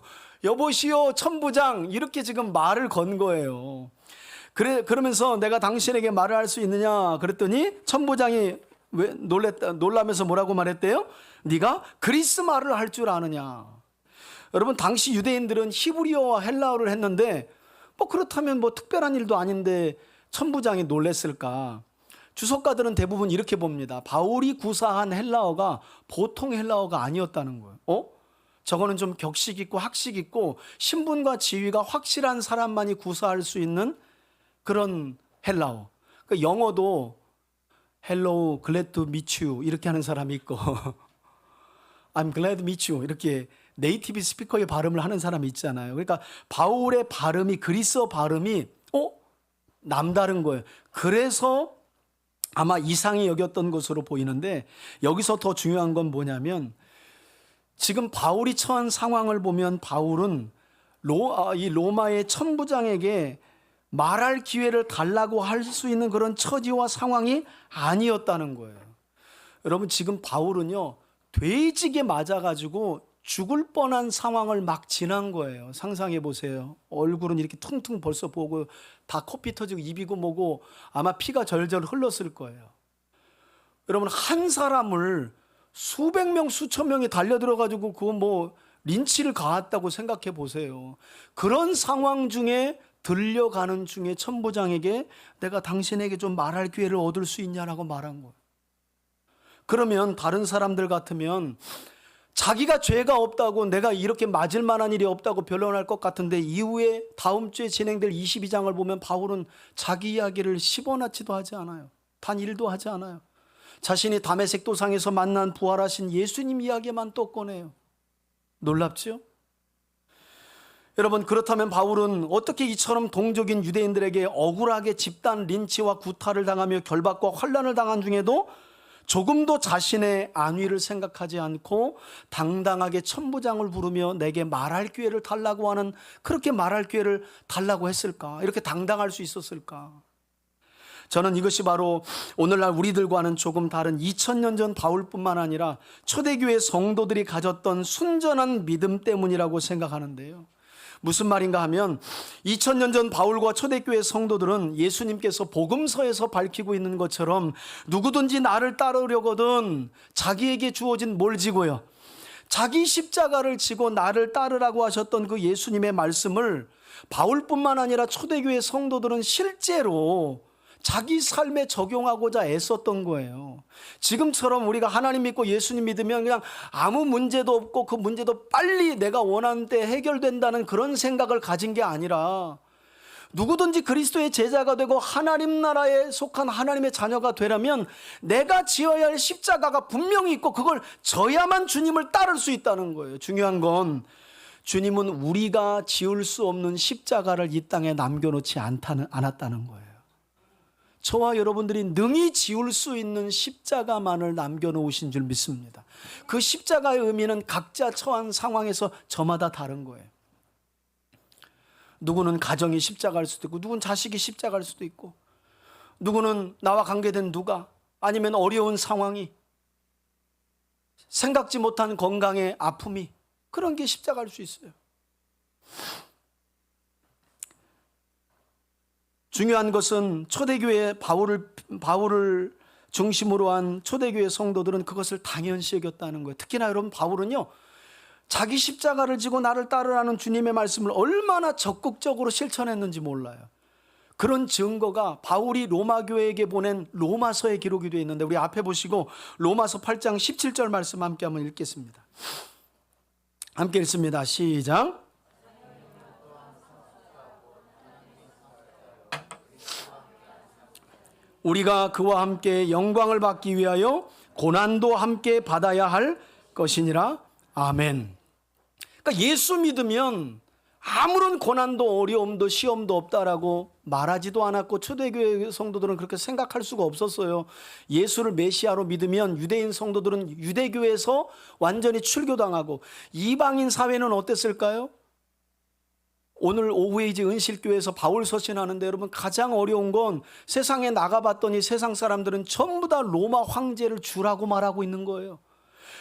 여보시오 천부장 이렇게 지금 말을 건 거예요. 그러면서 내가 당신에게 말을 할 수 있느냐 그랬더니 천부장이 왜 놀라면서 뭐라고 말했대요? 네가 그리스 말을 할 줄 아느냐. 여러분 당시 유대인들은 히브리어와 헬라어를 했는데 뭐 그렇다면 뭐 특별한 일도 아닌데 천부장이 놀랬을까? 주석가들은 대부분 이렇게 봅니다. 바울이 구사한 헬라어가 보통 헬라어가 아니었다는 거예요. 저거는 좀 격식 있고 학식 있고 신분과 지위가 확실한 사람만이 구사할 수 있는 그런 헬라어. 그러니까 영어도 Hello, glad to meet you 이렇게 하는 사람이 있고 I'm glad to meet you 이렇게 네이티브 스피커의 발음을 하는 사람이 있잖아요. 그러니까 바울의 발음이 그리스어 발음이 남다른 거예요. 그래서 아마 이상히 여겼던 것으로 보이는데 여기서 더 중요한 건 뭐냐면 지금 바울이 처한 상황을 보면 바울은 이 로마의 천부장에게 말할 기회를 달라고 할 수 있는 그런 처지와 상황이 아니었다는 거예요. 여러분 지금 바울은요 돼지게 맞아가지고 죽을 뻔한 상황을 막 지난 거예요. 상상해 보세요. 얼굴은 이렇게 퉁퉁 벌써 보고 다 코피 터지고 입이고 뭐고 아마 피가 절절 흘렀을 거예요. 여러분 한 사람을 수백 명 수천 명이 달려들어가지고 그거 뭐 린치를 가했다고 생각해 보세요. 그런 상황 중에 들려가는 중에 천부장에게 내가 당신에게 좀 말할 기회를 얻을 수 있냐라고 말한 거예요. 그러면 다른 사람들 같으면 자기가 죄가 없다고 내가 이렇게 맞을 만한 일이 없다고 변론할 것 같은데 이후에 다음 주에 진행될 22장을 보면 바울은 자기 이야기를 10원어치도 하지 않아요. 단 1도 하지 않아요. 자신이 다메섹 도상에서 만난 부활하신 예수님 이야기만 또 꺼내요. 놀랍죠? 여러분 그렇다면 바울은 어떻게 이처럼 동족인 유대인들에게 억울하게 집단 린치와 구타를 당하며 결박과 환난을 당한 중에도 조금도 자신의 안위를 생각하지 않고 당당하게 천부장을 부르며 내게 말할 기회를 달라고 하는 그렇게 말할 기회를 달라고 했을까? 이렇게 당당할 수 있었을까? 저는 이것이 바로 오늘날 우리들과는 조금 다른 2000년 전 바울뿐만 아니라 초대교회 성도들이 가졌던 순전한 믿음 때문이라고 생각하는데요. 무슨 말인가 하면 2000년 전 바울과 초대교회 성도들은 예수님께서 복음서에서 밝히고 있는 것처럼 누구든지 나를 따르려거든 자기에게 주어진 뭘 지고요? 자기 십자가를 지고 나를 따르라고 하셨던 그 예수님의 말씀을 바울뿐만 아니라 초대교회 성도들은 실제로 자기 삶에 적용하고자 애썼던 거예요. 지금처럼 우리가 하나님 믿고 예수님 믿으면 그냥 아무 문제도 없고 그 문제도 빨리 내가 원하는 때 해결된다는 그런 생각을 가진 게 아니라 누구든지 그리스도의 제자가 되고 하나님 나라에 속한 하나님의 자녀가 되려면 내가 지어야 할 십자가가 분명히 있고 그걸 져야만 주님을 따를 수 있다는 거예요. 중요한 건 주님은 우리가 지을 수 없는 십자가를 이 땅에 남겨놓지 않았다는 거예요. 저와 여러분들이 능히 지울 수 있는 십자가만을 남겨놓으신 줄 믿습니다. 그 십자가의 의미는 각자 처한 상황에서 저마다 다른 거예요. 누구는 가정이 십자가일 수도 있고, 누구는 자식이 십자가일 수도 있고, 누구는 나와 관계된 누가, 아니면 어려운 상황이, 생각지 못한 건강의 아픔이, 그런 게 십자가일 수 있어요. 중요한 것은 초대교회 바울을 중심으로 한 초대교회 성도들은 그것을 당연시 여겼다는 거예요. 특히나 여러분, 바울은요, 자기 십자가를 지고 나를 따르라는 주님의 말씀을 얼마나 적극적으로 실천했는지 몰라요. 그런 증거가 바울이 로마 교회에게 보낸 로마서에 기록이 되어 있는데, 우리 앞에 보시고 로마서 8장 17절 말씀 함께 한번 읽겠습니다. 함께 읽습니다. 시작. 우리가 그와 함께 영광을 받기 위하여 고난도 함께 받아야 할 것이니라. 아멘. 그러니까 예수 믿으면 아무런 고난도 어려움도 시험도 없다라고 말하지도 않았고, 초대교회 성도들은 그렇게 생각할 수가 없었어요. 예수를 메시아로 믿으면 유대인 성도들은 유대교회에서 완전히 출교당하고, 이방인 사회는 어땠을까요? 오늘 오후에 이제 은실교회에서 바울 서신하는데, 여러분 가장 어려운 건 세상에 나가봤더니 세상 사람들은 전부 다 로마 황제를 주라고 말하고 있는 거예요.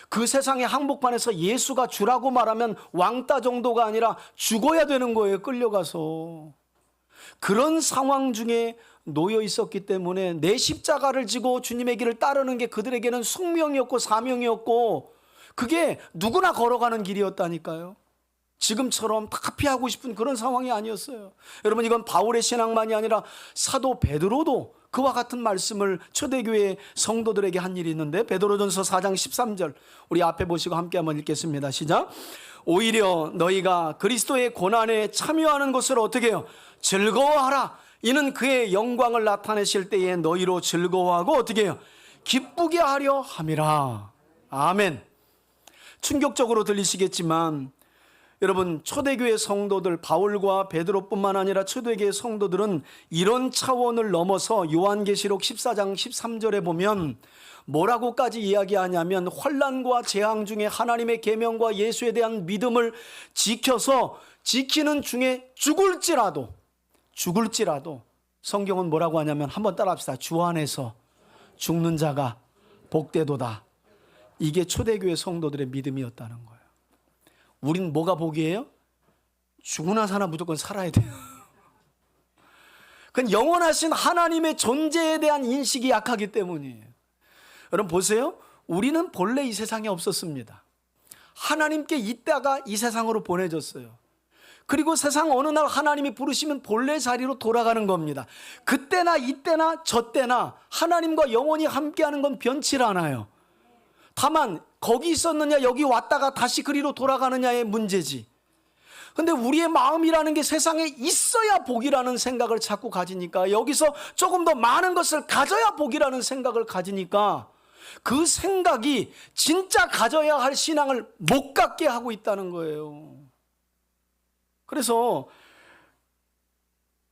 그 세상의 한복판에서 예수가 주라고 말하면 왕따 정도가 아니라 죽어야 되는 거예요. 끌려가서. 그런 상황 중에 놓여 있었기 때문에 내 십자가를 지고 주님의 길을 따르는 게 그들에게는 숙명이었고 사명이었고, 그게 누구나 걸어가는 길이었다니까요. 지금처럼 다 피하고 싶은 그런 상황이 아니었어요. 여러분, 이건 바울의 신앙만이 아니라 사도 베드로도 그와 같은 말씀을 초대교회 성도들에게 한 일이 있는데, 베드로전서 4장 13절 우리 앞에 보시고 함께 한번 읽겠습니다. 시작. 오히려 너희가 그리스도의 고난에 참여하는 것을 어떻게 해요? 즐거워하라. 이는 그의 영광을 나타내실 때에 너희로 즐거워하고 어떻게 해요? 기쁘게 하려 함이라. 아멘. 충격적으로 들리시겠지만 여러분, 초대교회 성도들, 바울과 베드로뿐만 아니라 초대교회 성도들은 이런 차원을 넘어서 요한계시록 14장 13절에 보면 뭐라고까지 이야기하냐면, 환난과 재앙 중에 하나님의 계명과 예수에 대한 믿음을 지켜서 지키는 중에 죽을지라도 성경은 뭐라고 하냐면, 한번 따라합시다. 주 안에서 죽는 자가 복되도다. 이게 초대교회 성도들의 믿음이었다는 거예요. 우린 뭐가 복이에요? 죽으나 사나 무조건 살아야 돼요. 그건 영원하신 하나님의 존재에 대한 인식이 약하기 때문이에요. 여러분 보세요. 우리는 본래 이 세상에 없었습니다. 하나님께 있다가 이 세상으로 보내졌어요. 그리고 세상 어느 날 하나님이 부르시면 본래 자리로 돌아가는 겁니다. 그때나 이때나 저때나 하나님과 영원히 함께하는 건 변치 않아요. 다만 거기 있었느냐 여기 왔다가 다시 그리로 돌아가느냐의 문제지. 근데 우리의 마음이라는 게 세상에 있어야 복이라는 생각을 자꾸 가지니까, 여기서 조금 더 많은 것을 가져야 복이라는 생각을 가지니까 그 생각이 진짜 가져야 할 신앙을 못 갖게 하고 있다는 거예요. 그래서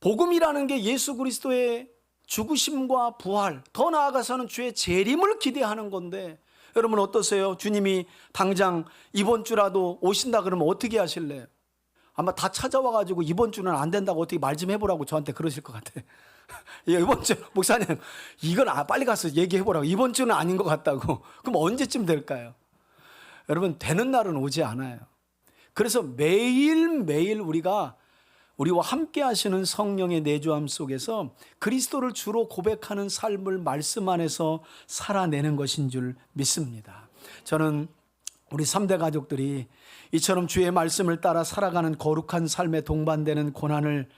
복음이라는 게 예수 그리스도의 죽으심과 부활, 더 나아가서는 주의 재림을 기대하는 건데, 여러분 어떠세요? 주님이 당장 이번 주라도 오신다 그러면 어떻게 하실래요? 아마 다 찾아와가지고 이번 주는 안 된다고 어떻게 말 좀 해보라고 저한테 그러실 것 같아요. 이번 주 목사님 이건 빨리 가서 얘기해보라고, 이번 주는 아닌 것 같다고. 그럼 언제쯤 될까요? 여러분 되는 날은 오지 않아요. 그래서 매일매일 우리와 함께 하시는 성령의 내주함 속에서 그리스도를 주로 고백하는 삶을 말씀 안에서 살아내는 것인 줄 믿습니다. 저는 우리 3대 가족들이 이처럼 주의 말씀을 따라 살아가는 거룩한 삶에 동반되는 고난을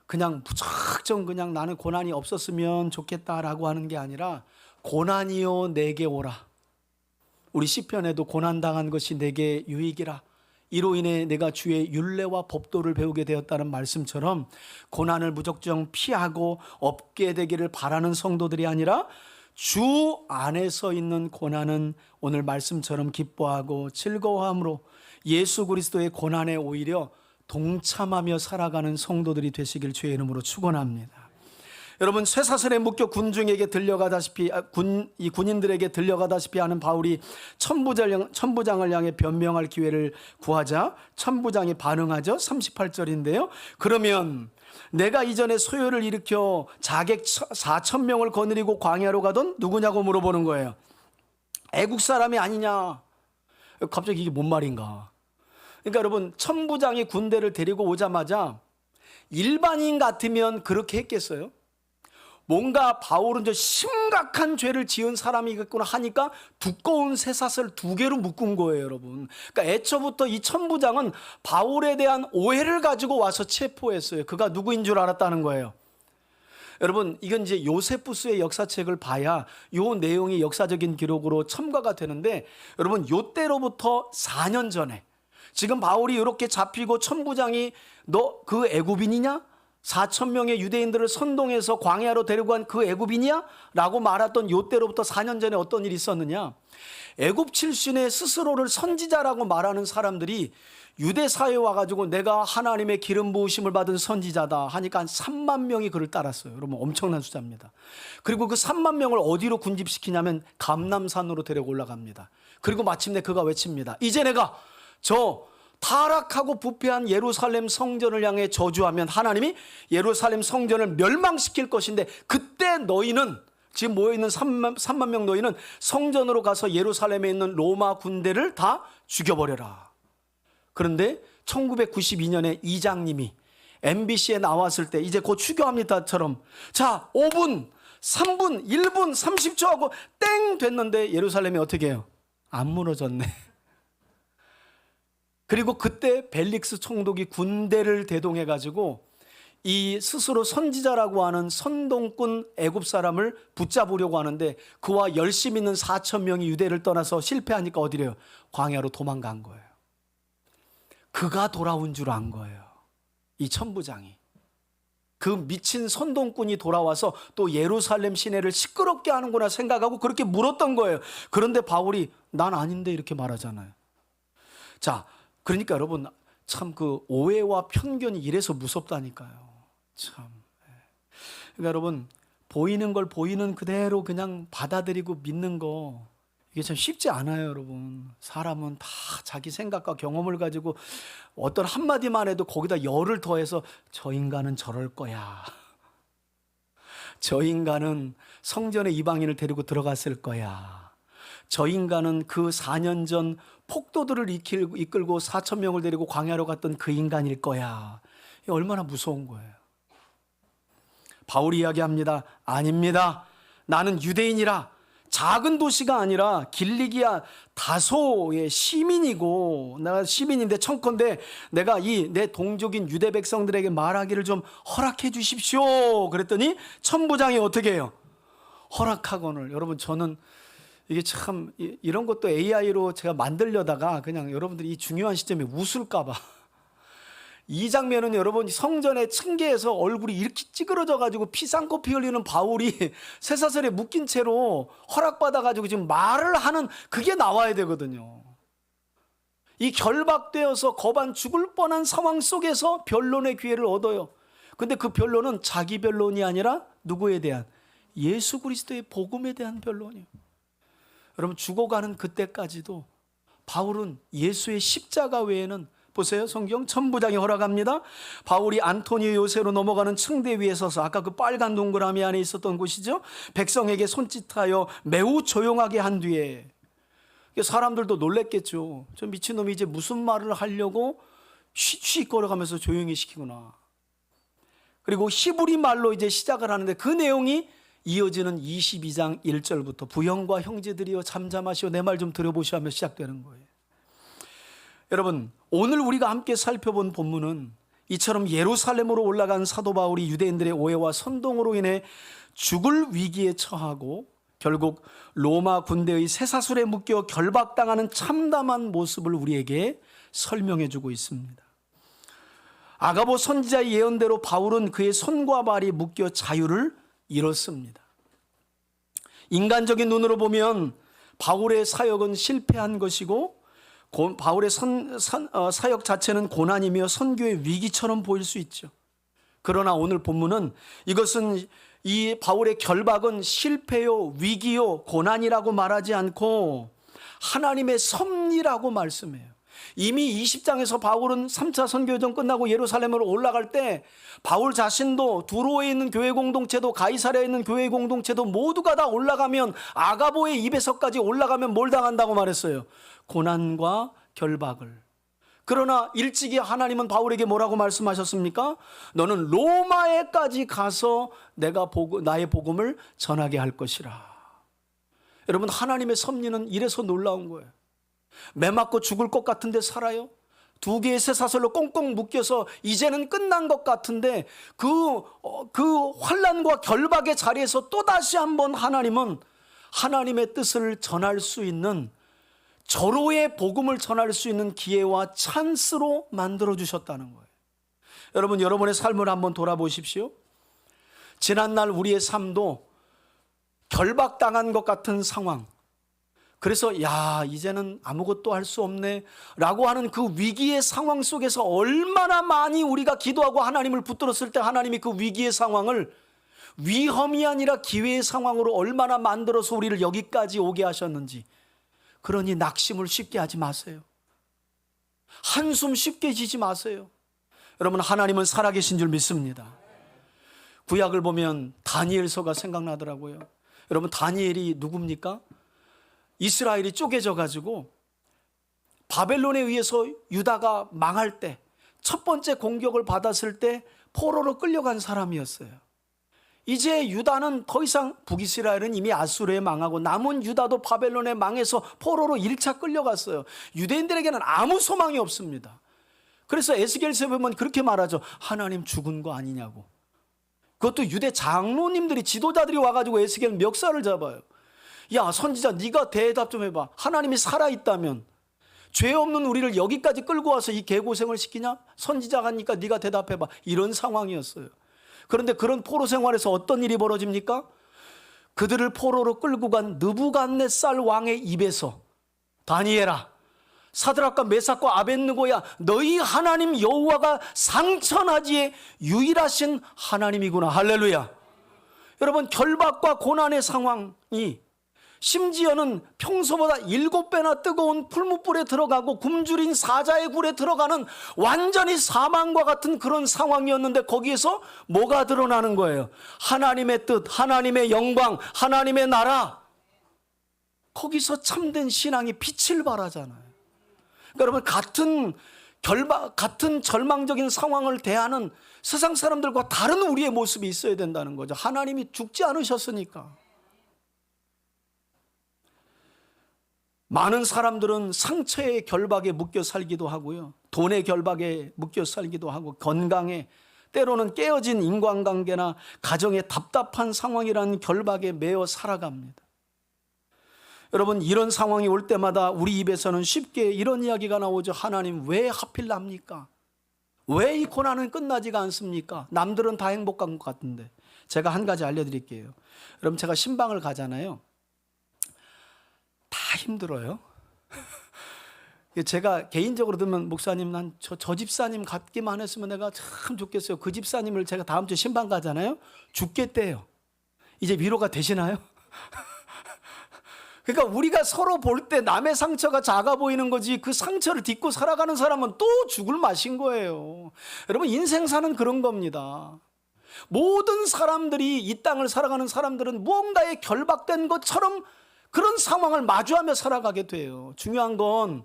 그냥 무척 무작정 그냥 나는 고난이 없었으면 좋겠다라고 하는 게 아니라 고난이요 내게 오라. 우리 시편에도 고난당한 것이 내게 유익이라. 이로 인해 내가 주의 율례와 법도를 배우게 되었다는 말씀처럼 고난을 무작정 피하고 없게 되기를 바라는 성도들이 아니라 주 안에서 있는 고난은 오늘 말씀처럼 기뻐하고 즐거워함으로 예수 그리스도의 고난에 오히려 동참하며 살아가는 성도들이 되시길 주의 이름으로 축원합니다. 여러분, 쇠사슬에 묶여 군중에게 들려가다시피 이 군인들에게 들려가다시피 하는 바울이 천부장을 향해 변명할 기회를 구하자 천부장이 반응하죠. 38절인데요. 그러면 내가 이전에 소요를 일으켜 자객 4,000명을 거느리고 광야로 가던 누구냐고 물어보는 거예요. 애국 사람이 아니냐. 갑자기 이게 뭔 말인가. 그러니까 여러분, 천부장이 군대를 데리고 오자마자 일반인 같으면 그렇게 했겠어요? 뭔가 바울은 저 심각한 죄를 지은 사람이겠구나 하니까 두꺼운 쇠사슬 2개로 묶은 거예요, 여러분. 그러니까 애초부터 이 천부장은 바울에 대한 오해를 가지고 와서 체포했어요. 그가 누구인 줄 알았다는 거예요. 여러분, 이건 이제 요세푸스의 역사책을 봐야 요 내용이 역사적인 기록으로 첨가가 되는데, 여러분, 요때로부터 4년 전에 지금 바울이 이렇게 잡히고 천부장이 너 그 애굽인이냐? 4,000명의 유대인들을 선동해서 광야로 데리고 간 그 애굽인이야? 라고 말했던 요때로부터 4년 전에 어떤 일이 있었느냐? 애굽 출신의 스스로를 선지자라고 말하는 사람들이 유대 사회에 와가지고 내가 하나님의 기름 부으심을 받은 선지자다 하니까 한 3만 명이 그를 따랐어요. 여러분, 엄청난 숫자입니다. 그리고 그 3만 명을 어디로 군집시키냐면 감람산으로 데리고 올라갑니다. 그리고 마침내 그가 외칩니다. 이제 내가 저 타락하고 부패한 예루살렘 성전을 향해 저주하면 하나님이 예루살렘 성전을 멸망시킬 것인데, 그때 너희는, 지금 모여있는 3만 명 너희는 성전으로 가서 예루살렘에 있는 로마 군대를 다 죽여버려라. 그런데 1992년에 이장님이 MBC에 나왔을 때 이제 곧 추교합니다처럼 자 5분 3분 1분 30초 하고 땡 됐는데 예루살렘이 어떻게 해요? 안 무너졌네. 그리고 그때 벨릭스 총독이 군대를 대동해 가지고 이 스스로 선지자라고 하는 선동꾼 애굽 사람을 붙잡으려고 하는데, 그와 열심 있는 4,000명이 유대를 떠나서 실패하니까 어디래요? 광야로 도망간 거예요. 그가 돌아온 줄 안 거예요, 이 천부장이. 그 미친 선동꾼이 돌아와서 또 예루살렘 시내를 시끄럽게 하는구나 생각하고 그렇게 물었던 거예요. 그런데 바울이 난 아닌데 이렇게 말하잖아요. 자, 그러니까 여러분, 참 그 오해와 편견이 이래서 무섭다니까요. 참. 그러니까 여러분, 보이는 걸 보이는 그대로 그냥 받아들이고 믿는 거, 이게 참 쉽지 않아요, 여러분. 사람은 다 자기 생각과 경험을 가지고 어떤 한마디만 해도 거기다 열을 더해서 저 인간은 저럴 거야. 저 인간은 성전에 이방인을 데리고 들어갔을 거야. 저 인간은 그 4년 전 폭도들을 이끌고 4,000명을 데리고 광야로 갔던 그 인간일 거야. 이게 얼마나 무서운 거예요. 바울이 이야기합니다. 아닙니다. 나는 유대인이라 작은 도시가 아니라 길리기아 다소의 시민이고, 내가 시민인데 청컨대 내가 이 내 동족인 유대 백성들에게 말하기를 좀 허락해 주십시오. 그랬더니 천부장이 어떻게 해요? 허락하거늘. 여러분, 저는 이게 참 이런 것도 AI로 제가 만들려다가 그냥 여러분들이 이 중요한 시점에 웃을까 봐. 이 장면은 여러분, 성전의 층계에서 얼굴이 이렇게 찌그러져 가지고 피쌍코피 흘리는 바울이 쇠사슬에 묶인 채로 허락받아 가지고 지금 말을 하는 그게 나와야 되거든요. 이 결박되어서 거반 죽을 뻔한 상황 속에서 변론의 기회를 얻어요. 근데 그 변론은 자기 변론이 아니라 누구에 대한? 예수 그리스도의 복음에 대한 변론이에요. 여러분, 죽어가는 그때까지도 바울은 예수의 십자가 외에는, 보세요, 성경 천부장이 허락합니다. 바울이 안토니오 요새로 넘어가는 층대 위에 서서, 아까 그 빨간 동그라미 안에 있었던 곳이죠, 백성에게 손짓하여 매우 조용하게 한 뒤에, 사람들도 놀랬겠죠. 저 미친놈이 이제 무슨 말을 하려고 쉿쉿 걸어가면서 조용히 시키구나. 그리고 히브리 말로 이제 시작을 하는데 그 내용이 이어지는 22장 1절부터 부형과 형제들이여 잠잠하시오 내 말 좀 들어보시오 하며 시작되는 거예요. 여러분, 오늘 우리가 함께 살펴본 본문은 이처럼 예루살렘으로 올라간 사도 바울이 유대인들의 오해와 선동으로 인해 죽을 위기에 처하고 결국 로마 군대의 쇠사슬에 묶여 결박당하는 참담한 모습을 우리에게 설명해 주고 있습니다. 아가보 선지자의 예언대로 바울은 그의 손과 발이 묶여 자유를 잃었습니다. 인간적인 눈으로 보면 바울의 사역은 실패한 것이고 바울의 사역 자체는 고난이며 선교의 위기처럼 보일 수 있죠. 그러나 오늘 본문은 이것은 이 바울의 결박은 실패요, 위기요, 고난이라고 말하지 않고 하나님의 섭리라고 말씀해요. 이미 20장에서 바울은 3차 선교여정 끝나고 예루살렘으로 올라갈 때 바울 자신도 두로에 있는 교회 공동체도 가이사랴에 있는 교회 공동체도 모두가 다 올라가면 아가보의 입에서까지 올라가면 뭘 당한다고 말했어요? 고난과 결박을. 그러나 일찍이 하나님은 바울에게 뭐라고 말씀하셨습니까? 너는 로마에까지 가서 내가 나의 복음을 전하게 할 것이라. 여러분, 하나님의 섭리는 이래서 놀라운 거예요. 매 맞고 죽을 것 같은데 살아요. 2개의 쇠사슬로 꽁꽁 묶여서 이제는 끝난 것 같은데 그 환난과 결박의 자리에서 또다시 한번 하나님은 하나님의 뜻을 전할 수 있는, 절호의 복음을 전할 수 있는 기회와 찬스로 만들어 주셨다는 거예요. 여러분, 여러분의 삶을 한번 돌아보십시오. 지난날 우리의 삶도 결박당한 것 같은 상황, 그래서 이제는 아무것도 할 수 없네 라고 하는 그 위기의 상황 속에서 얼마나 많이 우리가 기도하고 하나님을 붙들었을 때 하나님이 그 위기의 상황을 위험이 아니라 기회의 상황으로 얼마나 만들어서 우리를 여기까지 오게 하셨는지. 그러니 낙심을 쉽게 하지 마세요. 한숨 쉽게 쉬지 마세요. 여러분, 하나님은 살아계신 줄 믿습니다. 구약을 보면 다니엘서가 생각나더라고요. 여러분, 다니엘이 누굽니까? 이스라엘이 쪼개져 가지고 바벨론에 의해서 유다가 망할 때 첫 번째 공격을 받았을 때 포로로 끌려간 사람이었어요. 이제 유다는 더 이상, 북이스라엘은 이미 아수르에 망하고 남은 유다도 바벨론에 망해서 포로로 1차 끌려갔어요. 유대인들에게는 아무 소망이 없습니다. 그래서 에스겔서에 보면 그렇게 말하죠. 하나님 죽은 거 아니냐고. 그것도 유대 장로님들이, 지도자들이 와가지고 에스겔 멱살을 잡아요. 야, 선지자, 네가 대답 좀 해봐. 하나님이 살아있다면 죄 없는 우리를 여기까지 끌고 와서 이 개고생을 시키냐? 선지자가 하니까 네가 대답해봐. 이런 상황이었어요. 그런데 그런 포로 생활에서 어떤 일이 벌어집니까? 그들을 포로로 끌고 간 느부갓네살 왕의 입에서 다니엘아, 사드락과 메삭과 아벳느고야, 너희 하나님 여호와가 상천하지에 유일하신 하나님이구나. 할렐루야. 여러분, 결박과 고난의 상황이 심지어는 평소보다 7배나 뜨거운 풀무불에 들어가고 굶주린 사자의 굴에 들어가는 완전히 사망과 같은 그런 상황이었는데 거기에서 뭐가 드러나는 거예요? 하나님의 뜻, 하나님의 영광, 하나님의 나라. 거기서 참된 신앙이 빛을 발하잖아요. 그러니까 여러분, 같은 절망적인 상황을 대하는 세상 사람들과 다른 우리의 모습이 있어야 된다는 거죠. 하나님이 죽지 않으셨으니까. 많은 사람들은 상처의 결박에 묶여 살기도 하고요. 돈의 결박에 묶여 살기도 하고, 건강에, 때로는 깨어진 인간관계나 가정의 답답한 상황이라는 결박에 매여 살아갑니다. 여러분, 이런 상황이 올 때마다 우리 입에서는 쉽게 이런 이야기가 나오죠. 하나님, 왜 하필 납니까? 왜 이 고난은 끝나지가 않습니까? 남들은 다 행복한 것 같은데. 제가 한 가지 알려드릴게요. 여러분, 제가 신방을 가잖아요. 다 힘들어요. 제가 개인적으로 들으면, 목사님, 난 저 집사님 같기만 했으면 내가 참 좋겠어요. 그 집사님을 제가 다음 주에 신방 가잖아요. 죽겠대요. 이제 위로가 되시나요? 그러니까 우리가 서로 볼 때 남의 상처가 작아 보이는 거지, 그 상처를 딛고 살아가는 사람은 또 죽을 맛인 거예요. 여러분, 인생사는 그런 겁니다. 모든 사람들이, 이 땅을 살아가는 사람들은 무언가에 결박된 것처럼 그런 상황을 마주하며 살아가게 돼요. 중요한 건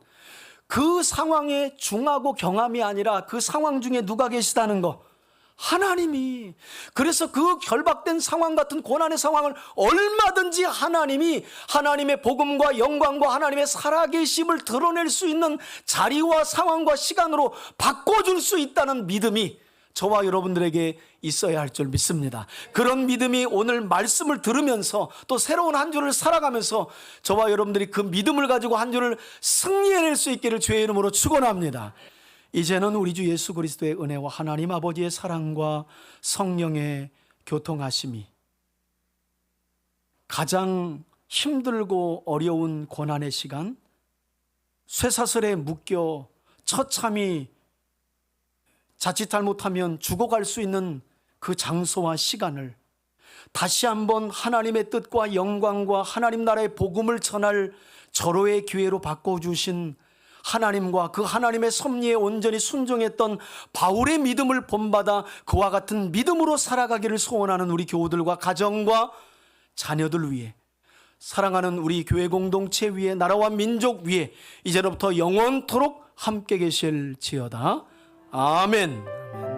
그 상황에 중하고 경함이 아니라 그 상황 중에 누가 계시다는 거, 하나님이. 그래서 그 결박된 상황 같은 고난의 상황을 얼마든지 하나님이 하나님의 복음과 영광과 하나님의 살아계심을 드러낼 수 있는 자리와 상황과 시간으로 바꿔줄 수 있다는 믿음이 저와 여러분들에게 있어야 할 줄 믿습니다. 그런 믿음이 오늘 말씀을 들으면서 또 새로운 한 주를 살아가면서 저와 여러분들이 그 믿음을 가지고 한 주를 승리해낼 수 있기를 주의 이름으로 축원합니다. 이제는 우리 주 예수 그리스도의 은혜와 하나님 아버지의 사랑과 성령의 교통하심이 가장 힘들고 어려운 고난의 시간, 쇠사슬에 묶여 처참히 자칫 잘못하면 죽어갈 수 있는 그 장소와 시간을 다시 한번 하나님의 뜻과 영광과 하나님 나라의 복음을 전할 절호의 기회로 바꿔주신 하나님과 그 하나님의 섭리에 온전히 순종했던 바울의 믿음을 본받아 그와 같은 믿음으로 살아가기를 소원하는 우리 교우들과 가정과 자녀들 위해, 사랑하는 우리 교회 공동체 위에, 나라와 민족 위에 이제로부터 영원토록 함께 계실지어다. 아멘.